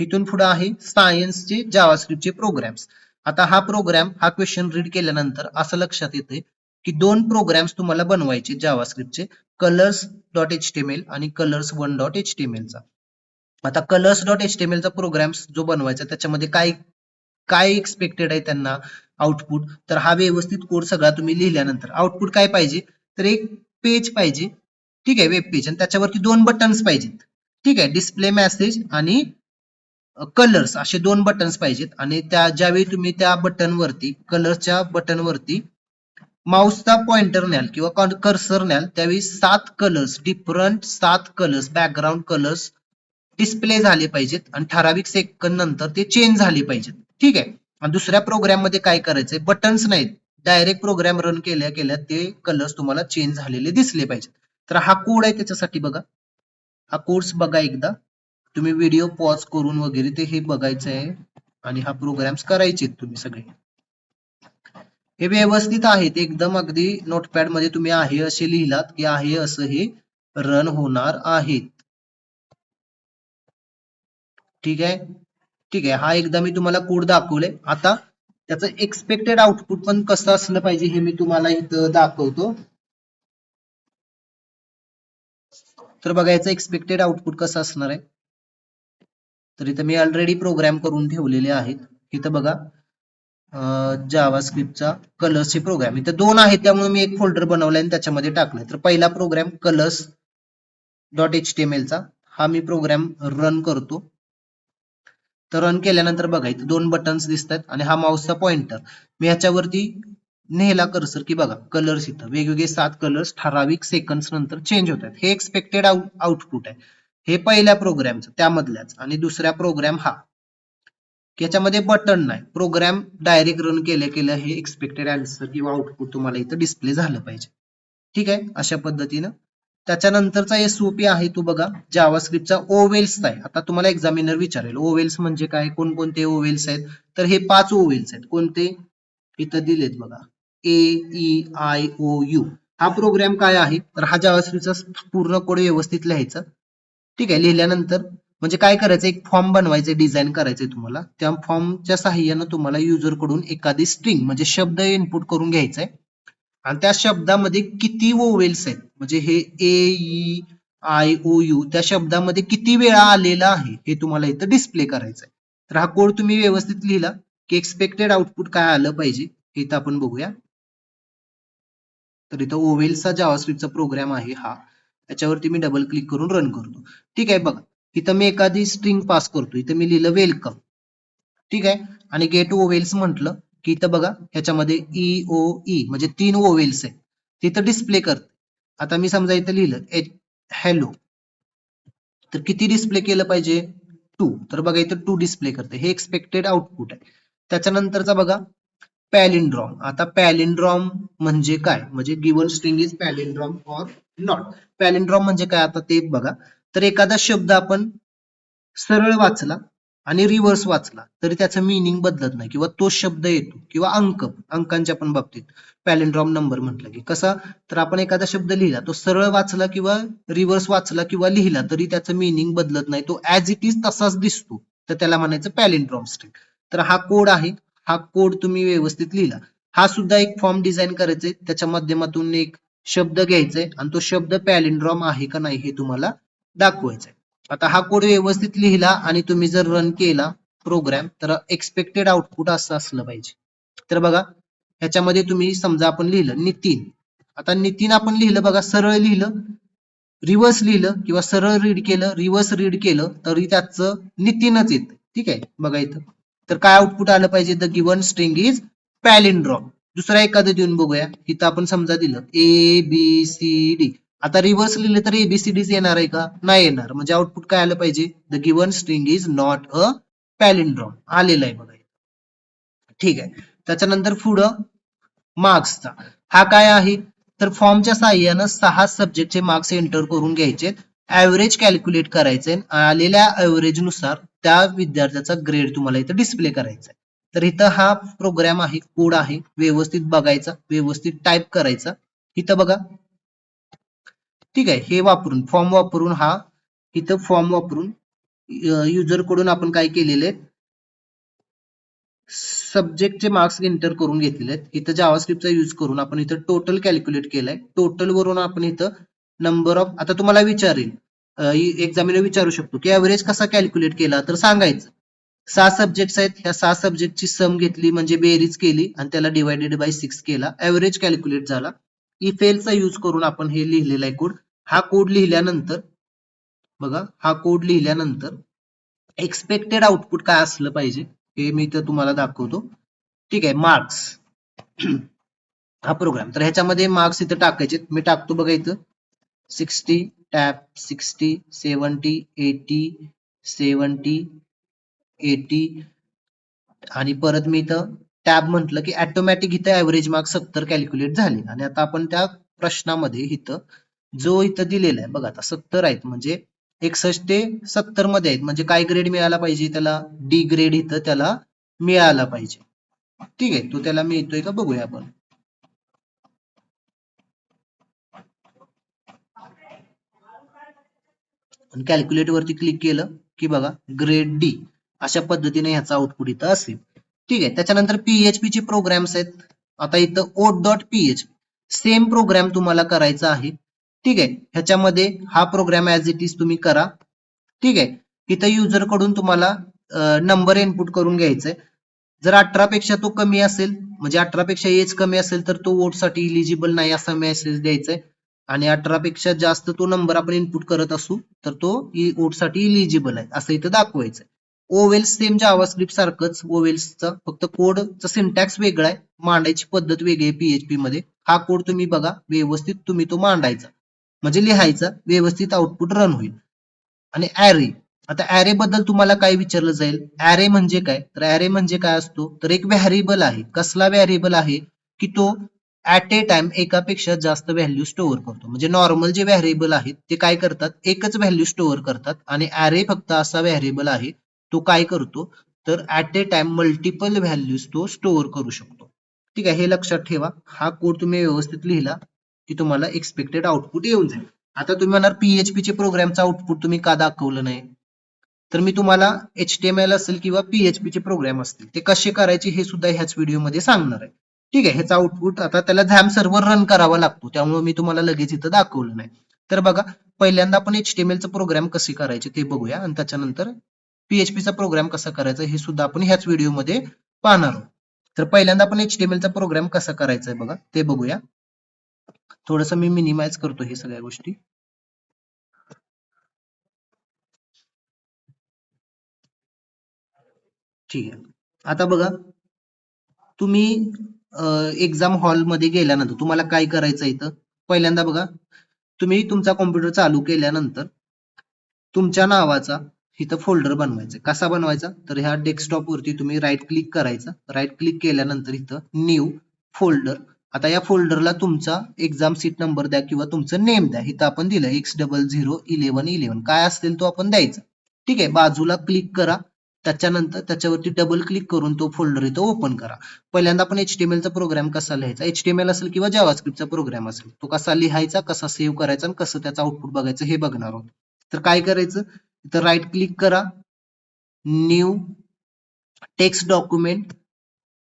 इथून पुढे आहे सायन्सचे जावास्क्रिप्टचे प्रोग्राम्स. आता हा प्रोग्राम, हा क्वेश्चन रीड केल्यानंतर असं लक्षात येते की 2 प्रोग्राम्स तुम्हाला बनवायचे जावास्क्रिप्टचे, colors.html आणि colors1.html चा. आता colors.html चा प्रोग्राम जो बनवायचा त्याच्यामध्ये काय काय एक्सपेक्टेड आहे त्यांना आउटपुट, तर हा व्यवस्थित कोड सगळा तुम्ही लिहिल्यानंतर आउटपुट काय पाहिजे, तर एक पेज पाहिजे, ठीक आहे, वेब पेज, आणि त्याच्यावरती 2 बटन्स पाहिजेत. ठीक आहे, डिस्प्ले मेसेज आणि कलर्स असे 2 बटन्स पाहिजेत. आणि त्या ज्यावेळी तुम्ही त्या बटन वरती, कलरच्या बटन वरती माऊसचा पॉइंटर न्याल किंवा कर्सर न्याल त्यावेळी 7 colours, different 7 colours, background colours display झाले पाहिजेत आणि ठराविक सेकंद नंतर ते चेंज झाले पाहिजेत. ठीक आहे. आणि दुसऱ्या प्रोग्राम मध्ये काय करायचंय, बटन्स नाहीत, डायरेक्ट प्रोग्राम रन केल्या केल्या ते कलर्स तुम्हाला चेंज झालेले दिसले पाहिजेत. तर हा कोड आहे त्याच्यासाठी बघा, हा कोर्स बघा एकदा तुम्ही, व्हिडिओ पॉज करून वगैरे ते हे बघायचं आहे आणि हा प्रोग्राम्स करायचे तुम्ही सगळे. हे व्यवस्थित आहेत एकदम, अगदी नोटपॅड मध्ये तुम्ही आहे असे लिहिलात की आहे असं हे रन होणार आहेत. ठीक आहे. ठीक आहे, हा एकदा मी तुम्हाला कोड दाखवले. आता त्याचं एक्सपेक्टेड आउटपुट पण कसं असलं पाहिजे हे मी तुम्हाला इथं दाखवतो. तर बघा याचं एक्सपेक्टेड आउटपुट कसं असणार आहे. तर इथं मी ऑलरेडी प्रोग्राम करून ठेवलेले आहेत. इथं बघा जावास्क्रिप्टचा कलर्सचे प्रोग्राम इथं 2 आहेत, त्यामुळे मी एक फोल्डर बनवलाय आणि त्याच्यामध्ये टाकलाय. तर पहिला प्रोग्राम colors.html चा हा मी प्रोग्राम रन करतो. तर रन केल्यानंतर बघा इथे 2 बटन्स दिसतात आणि हा माऊसचा पॉइंटर मी ह्याच्यावरती नेला कर्सर की बघा कलर्स इथं वेगवेगळे 7 कलर्स ठराविक सेकंड्स नंतर चेंज होतात. हे एक्सपेक्टेड आउटपुट आहे. हे पहिल्या प्रोग्रामचं त्यामधल्याच. आणि दुसऱ्या प्रोग्राम हा याच्यामध्ये बटन नाही, प्रोग्राम डायरेक्ट रन केल्या हे एक्सपेक्टेड आन्सर किंवा आउटपुट तुम्हाला इथं डिस्प्ले झालं पाहिजे. ठीक आहे, अशा पद्धतीनं. त्याच्यानंतरचा एसओपी आहे तो बघा जावास्क्रिप्टचा ओवेल्सचा आहे. आता तुम्हाला एक्झामिनर विचारेल ओवेल्स म्हणजे काय, कोणकोणते ओवेल्स आहेत. तर हे 5 ओवेल्स आहेत. कोणते इथं दिलेत बघा, AEIOU. हा प्रोग्राम काय आहे, तर हा जावास्क्रिप्टचा पूर्ण कोड व्यवस्थित लिहायचा. ठीक आहे, लिहिल्यानंतर म्हणजे काय करायचं, एक फॉर्म बनवायचे, डिझाईन करायचंय तुम्हाला. त्या फॉर्मच्या साहाय्यानं तुम्हाला युजर कडून एखादी स्ट्रिंग म्हणजे शब्द इनपुट करून घ्यायचा आहे. आणि त्या शब्दामध्ये किती वोवेल्स आहेत म्हणजे हे AEIOU त्या शब्दामध्ये किती वेळा आलेला आहे हे तुम्हाला इथं डिस्प्ले करायचं आहे. तर हा कोड तुम्ही व्यवस्थित लिहिला की एक्सपेक्टेड आउटपुट काय आलं पाहिजे हे इथं आपण बघूया. तर इथं ओवेल्सचा जावास्क्रिप्टचा प्रोग्राम आहे हा. त्याच्यावरती मी डबल क्लिक करून रन करतो. ठीक आहे, बघा इथं मी एखादी स्ट्रिंग पास करतो. इथं मी लिहिलं वेलकम. ठीक आहे, आणि गेट ओवेल्स म्हटलं की इथं बघा ह्याच्यामध्ये EOE म्हणजे 3 ओवेल्स आहेत, तिथं डिस्प्ले करते. आता मी समजा इथं लिहिलं हॅलो, तर किती डिस्प्ले केलं पाहिजे, 2. तर बघा इथं 2 डिस्प्ले करते. हे एक्सपेक्टेड आउटपुट आहे. त्याच्यानंतरचा बघा पॅलिंड्रॉम. आता पॅलिंड्रॉम म्हणजे काय, म्हणजे given string is palindrome or not. Palindrome म्हणजे काय आता ते बघा. तर एखादा शब्द आपण सरळ वाचला आणि रिव्हर्स वाचला तरी त्याचं मीनिंग बदलत नाही किंवा तो शब्द येतो. किंवा अंकांच्या पण बाबतीत पॅलिंड्रॉम नंबर म्हटलं की कसा, तर आपण एखादा शब्द लिहिला तो सरळ वाचला किंवा रिव्हर्स वाचला किंवा लिहिला तरी त्याचं मीनिंग बदलत नाही, तो ऍज इट इज तसाच दिसतो, तर त्याला म्हणायचं पॅलिंड्रॉम स्ट्रिंग. तर हा कोड आहे, हा कोड तुम्ही व्यवस्थित लिहिला. हा सुद्धा एक फॉर्म डिझाईन करायचे, त्याच्या माध्यमातून एक शब्द घ्यायचे आणि तो शब्द पॅलिंड्रॉम आहे का नाही हे तुम्हाला दाखवायचं आहे. आता हा कोड व्यवस्थित लिहिला आणि तुम्ही जर रन केला प्रोग्राम तर एक्सपेक्टेड आउटपुट असं असलं पाहिजे. तर बघा ह्याच्यामध्ये तुम्ही समजा आपण लिहिलं नितीन. आता नितीन आपण लिहिलं बघा, सरळ लिहिलं, रिव्हर्स लिहिलं किंवा सरळ रीड केलं, रिव्हर्स रीड केलं तरी त्याचं नितीनच येतं. ठीक आहे, बघा इथं. तर काय आउटपुट आलं पाहिजे, द गिवन स्ट्रिंग इज पॅलिंड्रॉम. दुसरा एखादं देऊन बघूया. इथं आपण समजा दिलं ABCD. आता रिव्हर्स लिहिले तर ABCD येणार आहे का, नाही येणार. म्हणजे आउटपुट काय आलं पाहिजे, the given string is not a palindrome आलेलं आहे बघा. ठीक आहे, त्याच्यानंतर पुढं मार्क्सचा हा काय आहे, तर फॉर्मच्या साहाय्यानं 6 सब्जेक्टचे मार्क्स एंटर करून घ्यायचे, ऍव्हरेज कॅल्क्युलेट करायचे, आलेल्या ऍव्हरेज नुसार त्या विद्यार्थ्याचा ग्रेड तुम्हाला इथं डिस्प्ले करायचा आहे. तर इथं हा प्रोग्राम आहे, कोड आहे, व्यवस्थित बघायचा, व्यवस्थित टाईप करायचा. इथं बघा. ठीक आहे, हे वापरून फॉर्म वापरून हा इथं फॉर्म वापरून युजर कडून आपण काय केलेले आहेत, सब्जेक्टचे मार्क्स एंटर करून घेतलेले आहेत. इथं जावास्क्रिप्टचा यूज करून आपण इथं टोटल कॅल्क्युलेट केलंय. टोटल वरून आपण इथं नंबर ऑफ, आता तुम्हाला विचारेल एक्झामिनर विचारू शकतो की ऍव्हरेज कसा कॅल्क्युलेट केला, तर सांगायचं 6 सब्जेक्ट आहेत, ह्या 6 सब्जेक्टची सम घेतली म्हणजे बेरीज केली आणि त्याला डिवायडेड बाय 6 केला, ऍव्हरेज कॅल्क्युलेट झाला. इफ एलचा यूज करून आपण हे लिहिलेला आहे कोड. हा कोड लिहिल्यानंतर बघा, हा कोड लिहिल्यानंतर एक्सपेक्टेड आउटपुट काय असलं पाहिजे हे मी इथं तुम्हाला दाखवतो. ठीक आहे, मार्क्स हा प्रोग्राम. तर ह्याच्यामध्ये मार्क्स इथं टाकायचे, मी टाकतो बघा इथं 60 टॅप 60 70 80 70 80 आणि परत मी इथं टॅब म्हटलं की ऑटोमॅटिक इथं ऍव्हरेज मार्क्स 70 कॅल्क्युलेट झाले. आणि आता आपण त्या प्रश्नामध्ये इथं जो इथं दिलेला आहे बघा, आता 70 आहेत म्हणजे 61 ते 70 मध्ये आहेत, म्हणजे काय ग्रेड मिळाला पाहिजे त्याला, डी ग्रेड इथं त्याला मिळाला पाहिजे. ठीक आहे, तो त्याला मिळतोय का बघूया आपण. कॅल्क्युलेट वरती क्लिक केलं की बघा ग्रेड डी. अशा पद्धतीने ह्याचा आउटपुट इथं असेल. ठीक आहे. त्याच्यानंतर PHP चे प्रोग्राम्स आहेत. आता इथं o.php सेम प्रोग्राम तुम्हाला करायचा आहे. ठीक आहे. ह्याच्यामध्ये हा प्रोग्राम ऍज इट इज तुम्ही करा. ठीक आहे. इथं युजर कडून तुम्हाला नंबर इनपुट करून घ्यायचा आहे. जर 18 पेक्षा तो कमी असेल, म्हणजे 18 पेक्षा एज कमी असेल तर तो वोटसाठी इलिजिबल नाही असा मेसेज द्यायचा आहे. आणि 18 पेक्षा जास्त तो नंबर आपण इनपुट करत असू तर तो वोटसाठी इलिजिबल आहे असं इथं दाखवायचं. ओवेल्स सेम जावास्क्रिप्ट सारखंच ओवेल्सचा फक्त कोडचा सिंटॅक्स वेगळा आहे, मांडायची पद्धत वेगळी आहे PHP मध्ये. हा कोड तुम्ही बघा, व्यवस्थित तुम्ही तो मांडायचा, म्हणजे लिहायचा, व्यवस्थित आउटपुट रन होईल. आणि ऍरे, आता ऍरे बद्दल तुम्हाला काय विचारलं जाईल, ऍरे म्हणजे काय, तर ऍरे म्हणजे काय असतो, तर एक व्हॅरिएबल आहे. कसला व्हॅरिएबल आहे की तो ऍट ए टाइम एकापेक्षा जास्त व्हॅल्यू स्टोअर करतो. म्हणजे नॉर्मल जे व्हॅरिएबल आहेत ते काय करतात, एकच व्हॅल्यू स्टोअर करतात. आणि ऍरे फक्त असा व्हॅरिएबल आहे तो काय करतो, तर at A time multiple values तो स्टोअर करू शकतो. ठीक आहे, हे लक्षात ठेवा. हा कोड तुम्ही व्यवस्थित लिहिला की तुम्हाला एक्सपेक्टेड आउटपुट येऊन जाईल. आता तुम्ही म्हणणार PHP चे प्रोग्रामचं आउटपुट तुम्ही का दाखवलं नाही, तर मी तुम्हाला HTML असेल किंवा PHP चे प्रोग्राम असतील ते कसे करायचे हे सुद्धा ह्याच व्हिडिओमध्ये सांगणार आहे. ठीक आहे, ह्याचा आउटपुट आता त्याला झॅम सर्व्हर रन करावा लागतो, त्यामुळे मी तुम्हाला लगेच इथं दाखवलं नाही. तर बघा, पहिल्यांदा आपण HTML चा प्रोग्राम कसे करायचे ते बघूया आणि त्याच्यानंतर PHP चा प्रोग्राम कसा करायचा हे सुद्धा आपण ह्याच व्हिडिओमध्ये पाहणार आहोत. तर पहिल्यांदा आपण HTML चा प्रोग्राम कसा करायचा आहे बघा ते बघूया. थोडंसं मी मिनिमाइज करतो हे सगळ्या गोष्टी. ठीक आहे, आता बघा, तुम्ही एक्झाम हॉलमध्ये गेल्यानंतर तुम्हाला काय करायचं इथं, पहिल्यांदा बघा, तुम्ही तुमचा कॉम्प्युटर चालू केल्यानंतर तुमच्या नावाचा इथं फोल्डर बनवायचा. कसा बनवायचा, तर ह्या डेस्कटॉप वरती तुम्ही राईट क्लिक करायचं. राईट क्लिक केल्यानंतर इथं न्यू फोल्डर, आता या फोल्डरला तुमचा एक्झाम सीट नंबर द्या किंवा तुमचं नेम द्या. इथं आपण दिलं X001111, काय असेल तो आपण द्यायचा. ठीक आहे, बाजूला क्लिक करा. त्याच्यानंतर त्याच्यावरती डबल क्लिक करून तो फोल्डर इथं ओपन करा. पहिल्यांदा आपण HTML चा प्रोग्राम कसा लिहायचा, HTML असेल किंवा जावास्क्रिप्टचा प्रोग्राम असेल, तो कसा लिहायचा, कसा सेव्ह करायचा आणि कसं त्याचं आउटपुट बघायचं हे बघणार आहोत. तर काय करायचं, इथं राईट क्लिक करा, न्यू टेक्स्ट डॉक्युमेंट.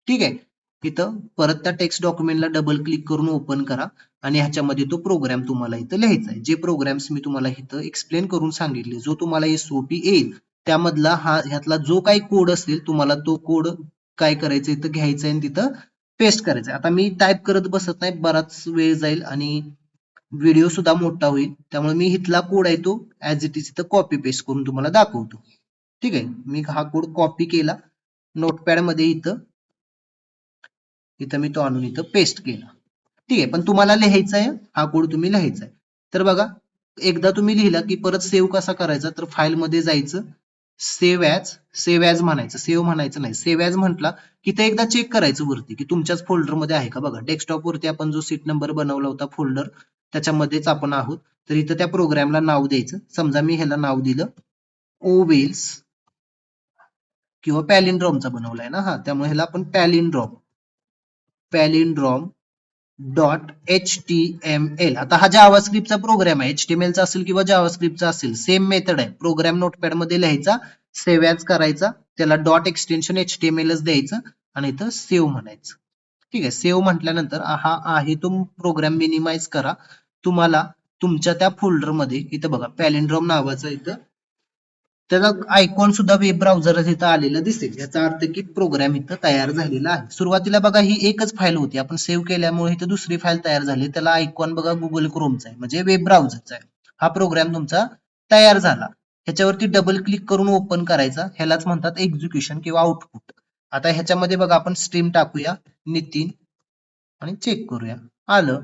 ठीक आहे, इथं परत त्या टेक्स्ट डॉक्युमेंटला डबल क्लिक करून ओपन करा आणि ह्याच्यामध्ये तो प्रोग्राम तुम्हाला इथं लिहायचा आहे. जे प्रोग्राम्स मी तुम्हाला इथं एक्सप्लेन करून सांगितले, जो तुम्हाला SOP येईल त्यामधला ह्यातला जो काही कोड असेल तुम्हाला तो कोड काय करायचं, इथं घ्यायचा आणि तिथं पेस्ट करायचं. आता मी टाईप करत बसत नाही, बराच वेळ जाईल आणि व्हिडिओ सुद्धा मोठा होईल, त्यामुळे मी इथला कोड आहे तो ऍज इट इज इथं कॉपी पेस्ट करून तुम्हाला दाखवतो. ठीक आहे, मी हा कोड कॉपी केला नोटपॅड मध्ये, इथं इथं मी तो आणून इथं पेस्ट केला. ठीक आहे, पण तुम्हाला लिहायचा आहे हा कोड, तुम्ही लिहायचा आहे. तर बघा, एकदा तुम्ही लिहिला की परत सेव्ह कसा करायचा, तर फाईल मध्ये जायचं, सेव्ह ॲज म्हणायचं, सेव्ह म्हणायचं नाही. सेव्ह ॲज म्हटला की ते एकदा चेक करायचं वरती की तुमच्याच फोल्डर मध्ये आहे का. बघा, डेस्कटॉप वरती आपण जो सीट नंबर बनवला होता फोल्डर त्याच्यामध्येच आपण आहोत. तर इथं त्या प्रोग्रामला नाव द्यायचं. समजा मी ह्याला नाव दिलं ओवेल्स किंवा पॅलिंड्रॉमचा बनवलाय ना हा, त्यामुळे ह्याला आपण पॅलिंड्रॉम डॉट HTML. आता हा जावास्क्रिप्टचा प्रोग्राम आहे, HTML चा असेल किंवा जावास्क्रिप्टचा असेल, सेम मेथड आहे. प्रोग्राम नोटपॅड मध्ये लिहायचा, सेव्ह ॲज करायचा, त्याला डॉट एक्सटेन्शन HTML द्यायचं आणि इथं सेव्ह म्हणायचं. ठीक आहे, सेव्ह म्हटल्यानंतर हा आहे तो प्रोग्राम, मिनिमाइज करा. तुम्हाला तुमच्या त्या फोल्डर मध्ये इथं बघा पॅलिंड्रॉम नावाचं इथं त्याचा आयकॉन सुद्धा वेब ब्राउझर इथं आलेला दिसेल. याचा अर्थ की प्रोग्राम इथं तयार झालेला आहे. सुरुवातीला बघा ही एकच फाईल होती, आपण सेव्ह केल्यामुळे इथं दुसरी फाईल तयार झाली. त्याला आयकॉन बघा गुगल क्रोमचा आहे, म्हणजे वेब ब्राउझरचा आहे. हा प्रोग्राम तुमचा तयार झाला. ह्याच्यावरती डबल क्लिक करून ओपन करायचा, ह्यालाच म्हणतात एक्झिक्युशन किंवा आउटपुट. आता ह्याच्यामध्ये बघा आपण स्ट्रीम टाकूया नितीन आणि चेक करूया, आलं.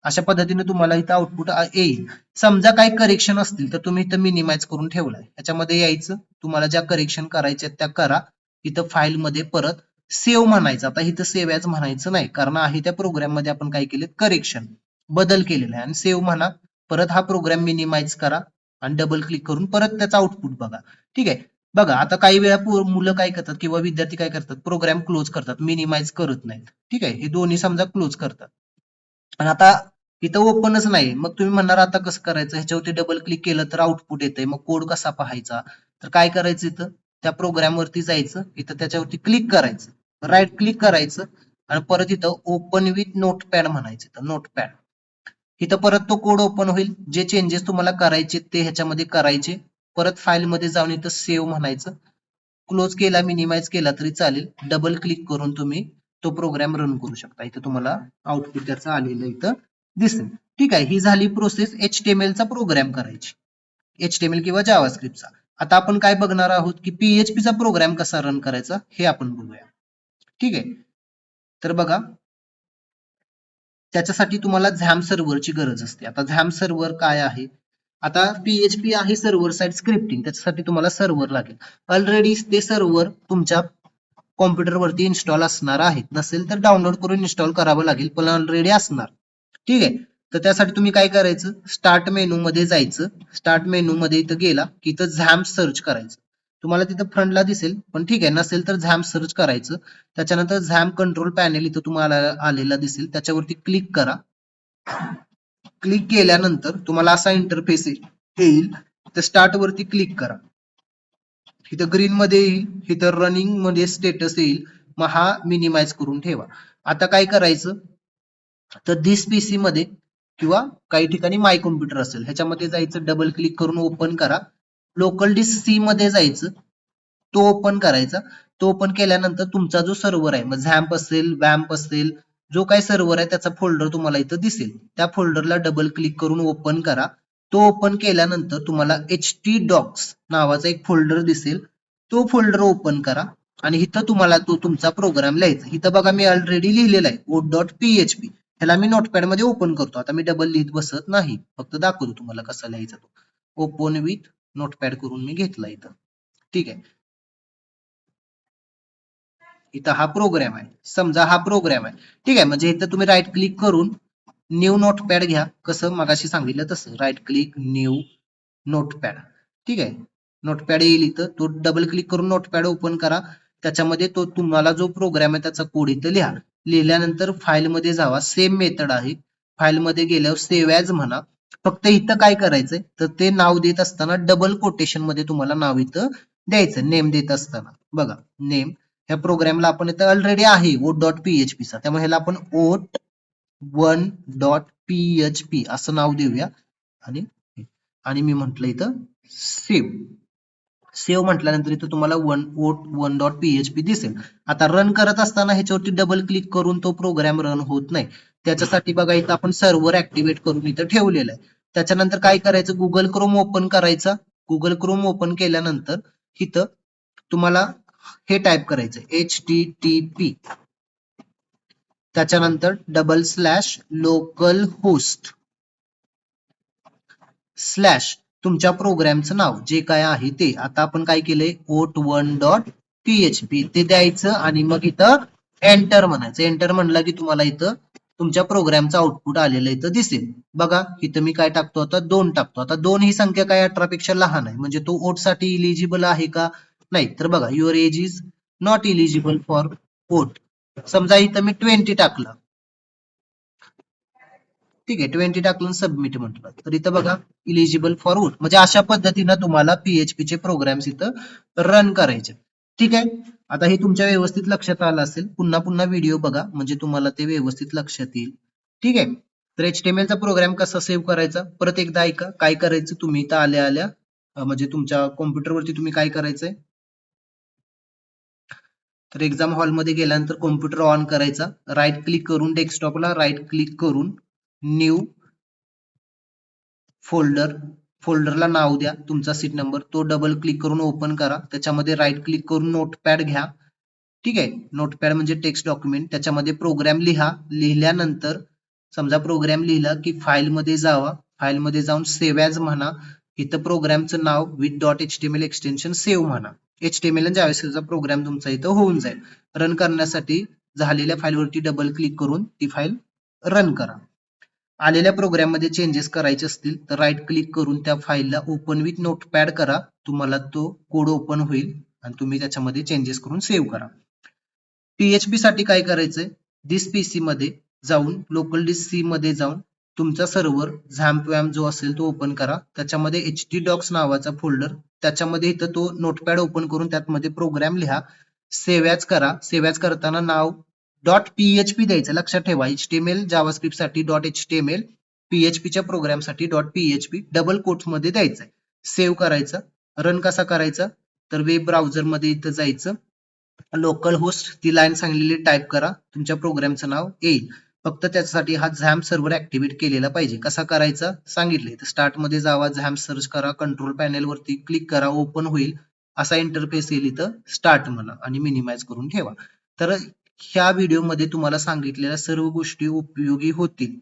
अशा पद्धतीने तुम्हाला इथं आउटपुट येईल. समजा काही करेक्शन असतील तर तुम्ही इथं मिनिमाइज करून ठेवलाय, ह्याच्यामध्ये यायचं, तुम्हाला ज्या करेक्शन करायच्या त्या करा. इथं फाईल मध्ये परत सेव्ह म्हणायचं. आता इथं सेव्ह ॲज म्हणायचं नाही, कारण आहे त्या प्रोग्राम मध्ये आपण काय केले, करेक्शन बदल केलेला आहे. आणि सेव्ह म्हणा, परत हा प्रोग्राम मिनिमाइज करा आणि डबल क्लिक करून परत त्याचा आउटपुट बघा. ठीक आहे, बघा आता काही वेळा मुलं काय करतात किंवा विद्यार्थी काय करतात, प्रोग्राम क्लोज करतात, मिनिमाइज करत नाहीत. ठीक आहे, हे दोन्ही समजा क्लोज करतात आणि आता इथं ओपनच नाही, मग तुम्ही म्हणणार आता कसं करायचं, ह्याच्यावरती डबल क्लिक केलं तर आउटपुट येतंय, मग कोड कसा पाहायचा, तर काय करायचं, इथं त्या प्रोग्राम वरती जायचं, इथं त्याच्यावरती क्लिक करायचं, राईट क्लिक करायचं आणि परत इथं ओपन विथ नोटपॅड म्हणायचं, इथं नोटपॅड. इथं परत तो कोड ओपन होईल, जे चेंजेस तुम्हाला करायचे ते ह्याच्यामध्ये करायचे. परत फाईल मध्ये जाऊन इथं सेव्ह म्हणायचं, क्लोज केला मिनिमाइज केला तरी चालेल. डबल क्लिक करून तुम्ही तो प्रोग्राम रन करू शकता. इथं तुम्हाला आउटपुट त्याचं आलेलं इथं दिसेल. ठीक आहे, ही झाली प्रोसेस HTML चा प्रोग्राम करायची, HTML किंवा जावास्क्रिप्टचा. आता आपण काय बघणार आहोत की PHP चा प्रोग्राम कसा रन करायचा हे आपण बघूया. ठीक आहे, तर बघा त्याच्यासाठी तुम्हाला झॅम सर्व्हरची गरज असते. आता झॅम सर्व्हर काय आहे? आता PHP आहे सर्व्हर साइड स्क्रिप्टिंग, त्याच्यासाठी तुम्हाला सर्व्हर लागेल. ऑलरेडी ते सर्व्हर तुमच्या कॉम्प्युटर वरती इन्स्टॉल असणार आहे, नसेल तर डाउनलोड करून इन्स्टॉल करावं लागेल, पण ऑलरेडी असणार. ठीक आहे, तर त्यासाठी तुम्ही काय करायचं, स्टार्ट मेनू मध्ये जायचं. स्टार्ट मेनू मध्ये इथं गेला की इथं झॅम सर्च करायचं. तुम्हाला तिथं फ्रंटला दिसेल, पण ठीक आहे, नसेल तर झॅम सर्च करायचं. त्याच्यानंतर झॅम कंट्रोल पॅनेल इथं तुम्हाला आलेला दिसेल, त्याच्यावरती क्लिक करा. क्लिक केल्यानंतर तुम्हाला असा इंटरफेस येईल, तर स्टार्ट वरती क्लिक करा. इथं ग्रीन मध्ये येईल, इथं रनिंग मध्ये स्टेटस येईल, मग हा मिनिमाइज करून ठेवा. आता काय करायचं, तर दिस पीसी मध्ये किंवा काही ठिकाणी माय कॉम्प्युटर असेल ह्याच्यामध्ये जायचं, डबल क्लिक करून ओपन करा. लोकल डिस्क सी मध्ये जायचं, तो ओपन करायचा. तो ओपन केल्यानंतर तुमचा जो सर्व्हर आहे, मग झॅम्प असेल, वॅम्प असेल, जो काही सर्व्हर आहे त्याचा फोल्डर तुम्हाला इथं दिसेल. त्या फोल्डरला डबल क्लिक करून ओपन करा. तो ओपन केल्यानंतर तुम्हाला htdocs नावाचा एक फोल्डर दिसेल, तो फोल्डर ओपन करा आणि इथं तुम्हाला तो तुमचा प्रोग्राम लिहायचा. इथं बघा मी ऑलरेडी लिहिलेला आहे code.php, ह्याला मी नोटपॅड मध्ये ओपन करतो. आता मी डबल लिहित बसत नाही, फक्त दाखवतो तुम्हाला कसा लिहायचा तो. ओपन विथ नोटपॅड करून मी घेतला इथं. ठीक आहे, इथं हा प्रोग्राम आहे, समजा हा प्रोग्राम आहे. ठीक आहे, म्हणजे इथं तुम्ही राईट क्लिक करून न्यू नोटपॅड घ्या, कसं मगाशी सांगितलं तसं, राईट क्लिक न्यू नोटपॅड. ठीक आहे, नोटपॅड येईल इथं, तो डबल क्लिक करून नोटपॅड ओपन करा. त्याच्यामध्ये तो तुम्हाला जो प्रोग्राम आहे त्याचा कोड इथं लिहा. लिहिल्यानंतर फाईल मध्ये जावा, सेम मेथड आहे. फाईल मध्ये गेल्यावर सेव्ह ॲज म्हणा. फक्त इथं काय करायचंय, तर ते नाव देत असताना डबल कोटेशन मध्ये तुम्हाला नाव इथं द्यायचं, नेम देत असताना. बघा नेम, ह्या प्रोग्रामला आपण इथं ऑलरेडी आहे oat.php चा, त्यामुळे ह्याला आपण oat1.php असं नाव देऊया. आणि आणि मी म्हटलं इथं सेव्ह. सेव्ह म्हटल्यानंतर इथं तुम्हाला oat1.php दिसेल. आता रन करत असताना ह्याच्यावरती डबल क्लिक करून तो प्रोग्राम रन होत नाही. त्याच्यासाठी बघा इथं आपण सर्व्हर ऍक्टिव्हेट करून इथं ठेवलेलं आहे. त्याच्यानंतर काय करायचं, गुगल क्रोम ओपन करायचा. गुगल क्रोम ओपन केल्यानंतर इथं तुम्हाला हे टाईप करायचं http, त्याच्यानंतर double slash local host slash तुमच्या प्रोग्रामचं नाव जे काय आहे ते. आता आपण काय केलंय, oat1.php ते द्यायचं आणि मग इथं एंटर म्हणायचं. एंटर म्हणलं की तुम्हाला इथं तुमच्या प्रोग्रामचं आउटपुट आलेलं इथं दिसेल. बघा इथं मी काय टाकतो, आता 2 टाकतो. आता 2 ही संख्या काय 18 पेक्षा लहान आहे, म्हणजे तो ओट साठी इलिजिबल आहे का, नाही. तर बघा your age is not eligible for vote. समजा इथं मी 20 टाकलं, ठीक आहे, 20 टाकून सबमिट म्हटलं, तर इथं बघा इलिजिबल फॉर वोट. म्हणजे अशा पद्धतीनं तुम्हाला PHP चे प्रोग्राम्स इथं रन करायचे. ठीक आहे, आता हे तुमच्या व्यवस्थित लक्षात आलं असेल. पुन्हा पुन्हा व्हिडिओ बघा, म्हणजे तुम्हाला ते व्यवस्थित लक्षात येईल. ठीक आहे, तर HTML चा प्रोग्राम कसा सेव्ह करायचा परत एकदा ऐका. काय करायचं, तुम्ही इथं आल्या आल्या म्हणजे तुमच्या कॉम्प्युटरवरती तुम्ही काय करायचंय, तर एक्झाम हॉल मध्ये गेल्यानंतर कॉम्प्युटर ऑन करायचा. राईट क्लिक करून डेस्कटॉपला राईट क्लिक करून न्यू फोल्डर, फोल्डरला नाव द्या तुमचा सीट नंबर, तो डबल क्लिक करून ओपन करा. त्याच्यामध्ये राईट क्लिक करून नोटपॅड घ्या. ठीक आहे, नोटपॅड म्हणजे टेक्स्ट डॉक्युमेंट, त्याच्यामध्ये प्रोग्राम लिहा. लिहिल्यानंतर समजा प्रोग्राम लिहिला की फाईल मध्ये जावा. फाईल मध्ये जाऊन सेव्ह ॲज म्हणा. इथं प्रोग्रामचं नाव with dot HTML extension save म्हणा. HTML आणि जावास्क्रिप्टचा प्रोग्राम तुमचा इथं होऊन जाईल. रन करण्यासाठी झालेल्या फाईलवरती डबल क्लिक करून ती फाईल रन करा. आलेल्या प्रोग्राम मध्ये चेंजेस करायचे असतील तर राईट क्लिक करून त्या फाईलला ओपन विथ नोटपॅड करा. तुम्हाला तो कोड ओपन होईल आणि तुम्ही त्याच्यामध्ये चेंजेस करून सेव्ह करा. PHP साठी काय करायचंय, दिस पीसी मध्ये जाऊन लोकल डिस्क सी मध्ये जाऊन तुमचा सर्व्हर झॅम्प वॅम्प जो असेल तो ओपन करा. त्याच्यामध्ये htdocs नावाचा फोल्डर, त्याच्यामध्ये इथं तो नोटपॅड ओपन करून त्यामध्ये प्रोग्राम लिहा. सेव्ह ॲज करा. सेव्ह ॲज करताना नाव .php द्यायचं. लक्षात ठेवा, HTML जावास्क्रिप्ट साठी .html, PHP च्या प्रोग्राम साठी .php डबल कोट्स मध्ये द्यायचं. सेव्ह करायचं. रन कसा करायचा, तर वेब ब्राउझर मध्ये इथं जायचं. लोकल होस्ट ती लाईन सांगलेली टाईप करा. तुमच्या प्रोग्रामचं नाव येईल. फक्त त्याच्यासाठी हा झॅम्प सर्व्हर ऍक्टिव्हेट केलेला पाहिजे. कसा करायचा सांगितले. तर स्टार्ट मध्ये जावा, झॅम्प सर्च करा, कंट्रोल पॅनेल वरती क्लिक करा, ओपन होईल. असा इंटरफेस येईल. इथं स्टार्ट म्हणा आणि मिनिमाइज करून ठेवा. तर ह्या व्हिडिओमध्ये तुम्हाला सांगितलेल्या सर्व गोष्टी उपयोगी होतील.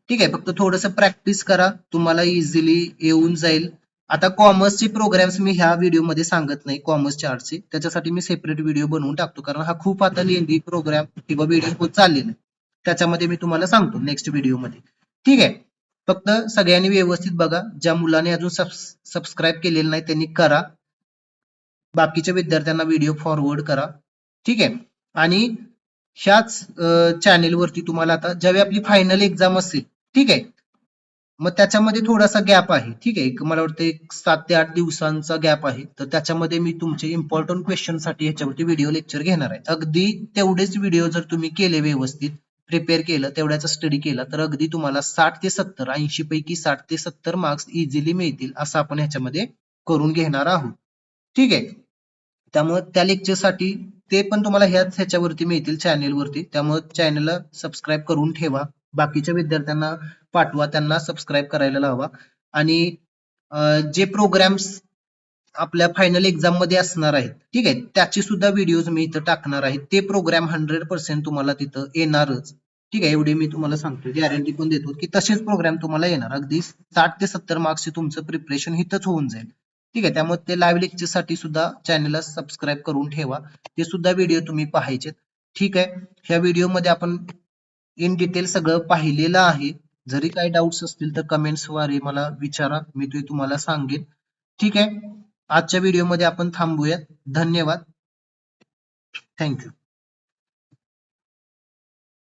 ठीक आहे, फक्त थोडंसं प्रॅक्टिस करा, तुम्हाला इझिली येऊन जाईल. आता कॉमर्सचे प्रोग्राम्स मी ह्या व्हिडिओमध्ये सांगत नाही, कॉमर्स चार्टचे, त्याच्यासाठी मी सेपरेट व्हिडिओ बनवून टाकतो, कारण हा खूप आता लेंदी प्रोग्राम किंवा व्हिडिओ होत चाललेला आहे. त्याच्यामध्ये मी तुम्हाला सांगतो नेक्स्ट व्हिडिओमध्ये. ठीक आहे, फक्त सगळ्यांनी व्यवस्थित बघा. ज्या मुलांनी अजून सबस्क्राईब केलेलं नाही त्यांनी करा. बाकीच्या विद्यार्थ्यांना व्हिडिओ फॉरवर्ड करा. ठीक आहे, आणि ह्याच चॅनेलवरती तुम्हाला आता ज्यावेळी आपली फायनल एक्झाम असेल, ठीक आहे, मग त्याच्यामध्ये थोडासा गॅप आहे. ठीक आहे, मला वाटतं 7 ते 8 दिवसांचा गॅप आहे. तर त्याच्यामध्ये मी तुमचे इम्पॉर्टंट क्वेश्चन साठी ह्याच्यावरती व्हिडिओ लेक्चर घेणार आहे. अगदी तेवढेच व्हिडिओ जर तुम्ही केले, व्यवस्थित प्रिपेअर केलं, तेवढ्याचा स्टडी केला, तर अगदी तुम्हाला 60 ते 70, 80 पैकी 60 ते 70 मार्क्स इझिली मिळतील, असं आपण ह्याच्यामध्ये करून घेणार आहोत. ठीक आहे, त्यामुळे त्या लेक्चरसाठी ते पण तुम्हाला ह्याच्यावरती मिळतील चॅनेलवरती. त्यामुळे चॅनलला सबस्क्राईब करून ठेवा. बाकीच्या विद्यार्थ्यांना पाठवा, त्यांना सबस्क्राईब करायला लावा. आणि जे प्रोग्राम्स आपल्या फायनल एक्झाम मध्ये असणार आहेत, ठीक आहे, त्याचे सुद्धा व्हिडिओज मी इथं टाकणार आहे. ते प्रोग्राम 100% तुम्हाला तिथं येणारच. ठीक आहे, एवढी मी तुम्हाला सांगतो, गॅरंटी पण देतो की तसेच प्रोग्राम तुम्हाला येणार. अगदी 60 ते 70 मार्क्सचे तुमचं प्रिपरेशन इथंच होऊन जाईल. ठीक आहे, त्यामुळे ते लाईव्ह लेक्चर साठी सुद्धा चॅनलला सबस्क्राईब करून ठेवा. ते सुद्धा व्हिडिओ तुम्ही पाहायचे. ठीक आहे, ह्या व्हिडिओमध्ये आपण इन डिटेल सगळं पाहिलेलं आहे. जरी काही डाऊट्स असतील तर कमेंट्सद्वारे मला विचारा, मी ते तुम्हाला सांगेन. ठीक आहे, आजच्या व्हिडिओमध्ये आपण थांबूयात. धन्यवाद. थँक्यू.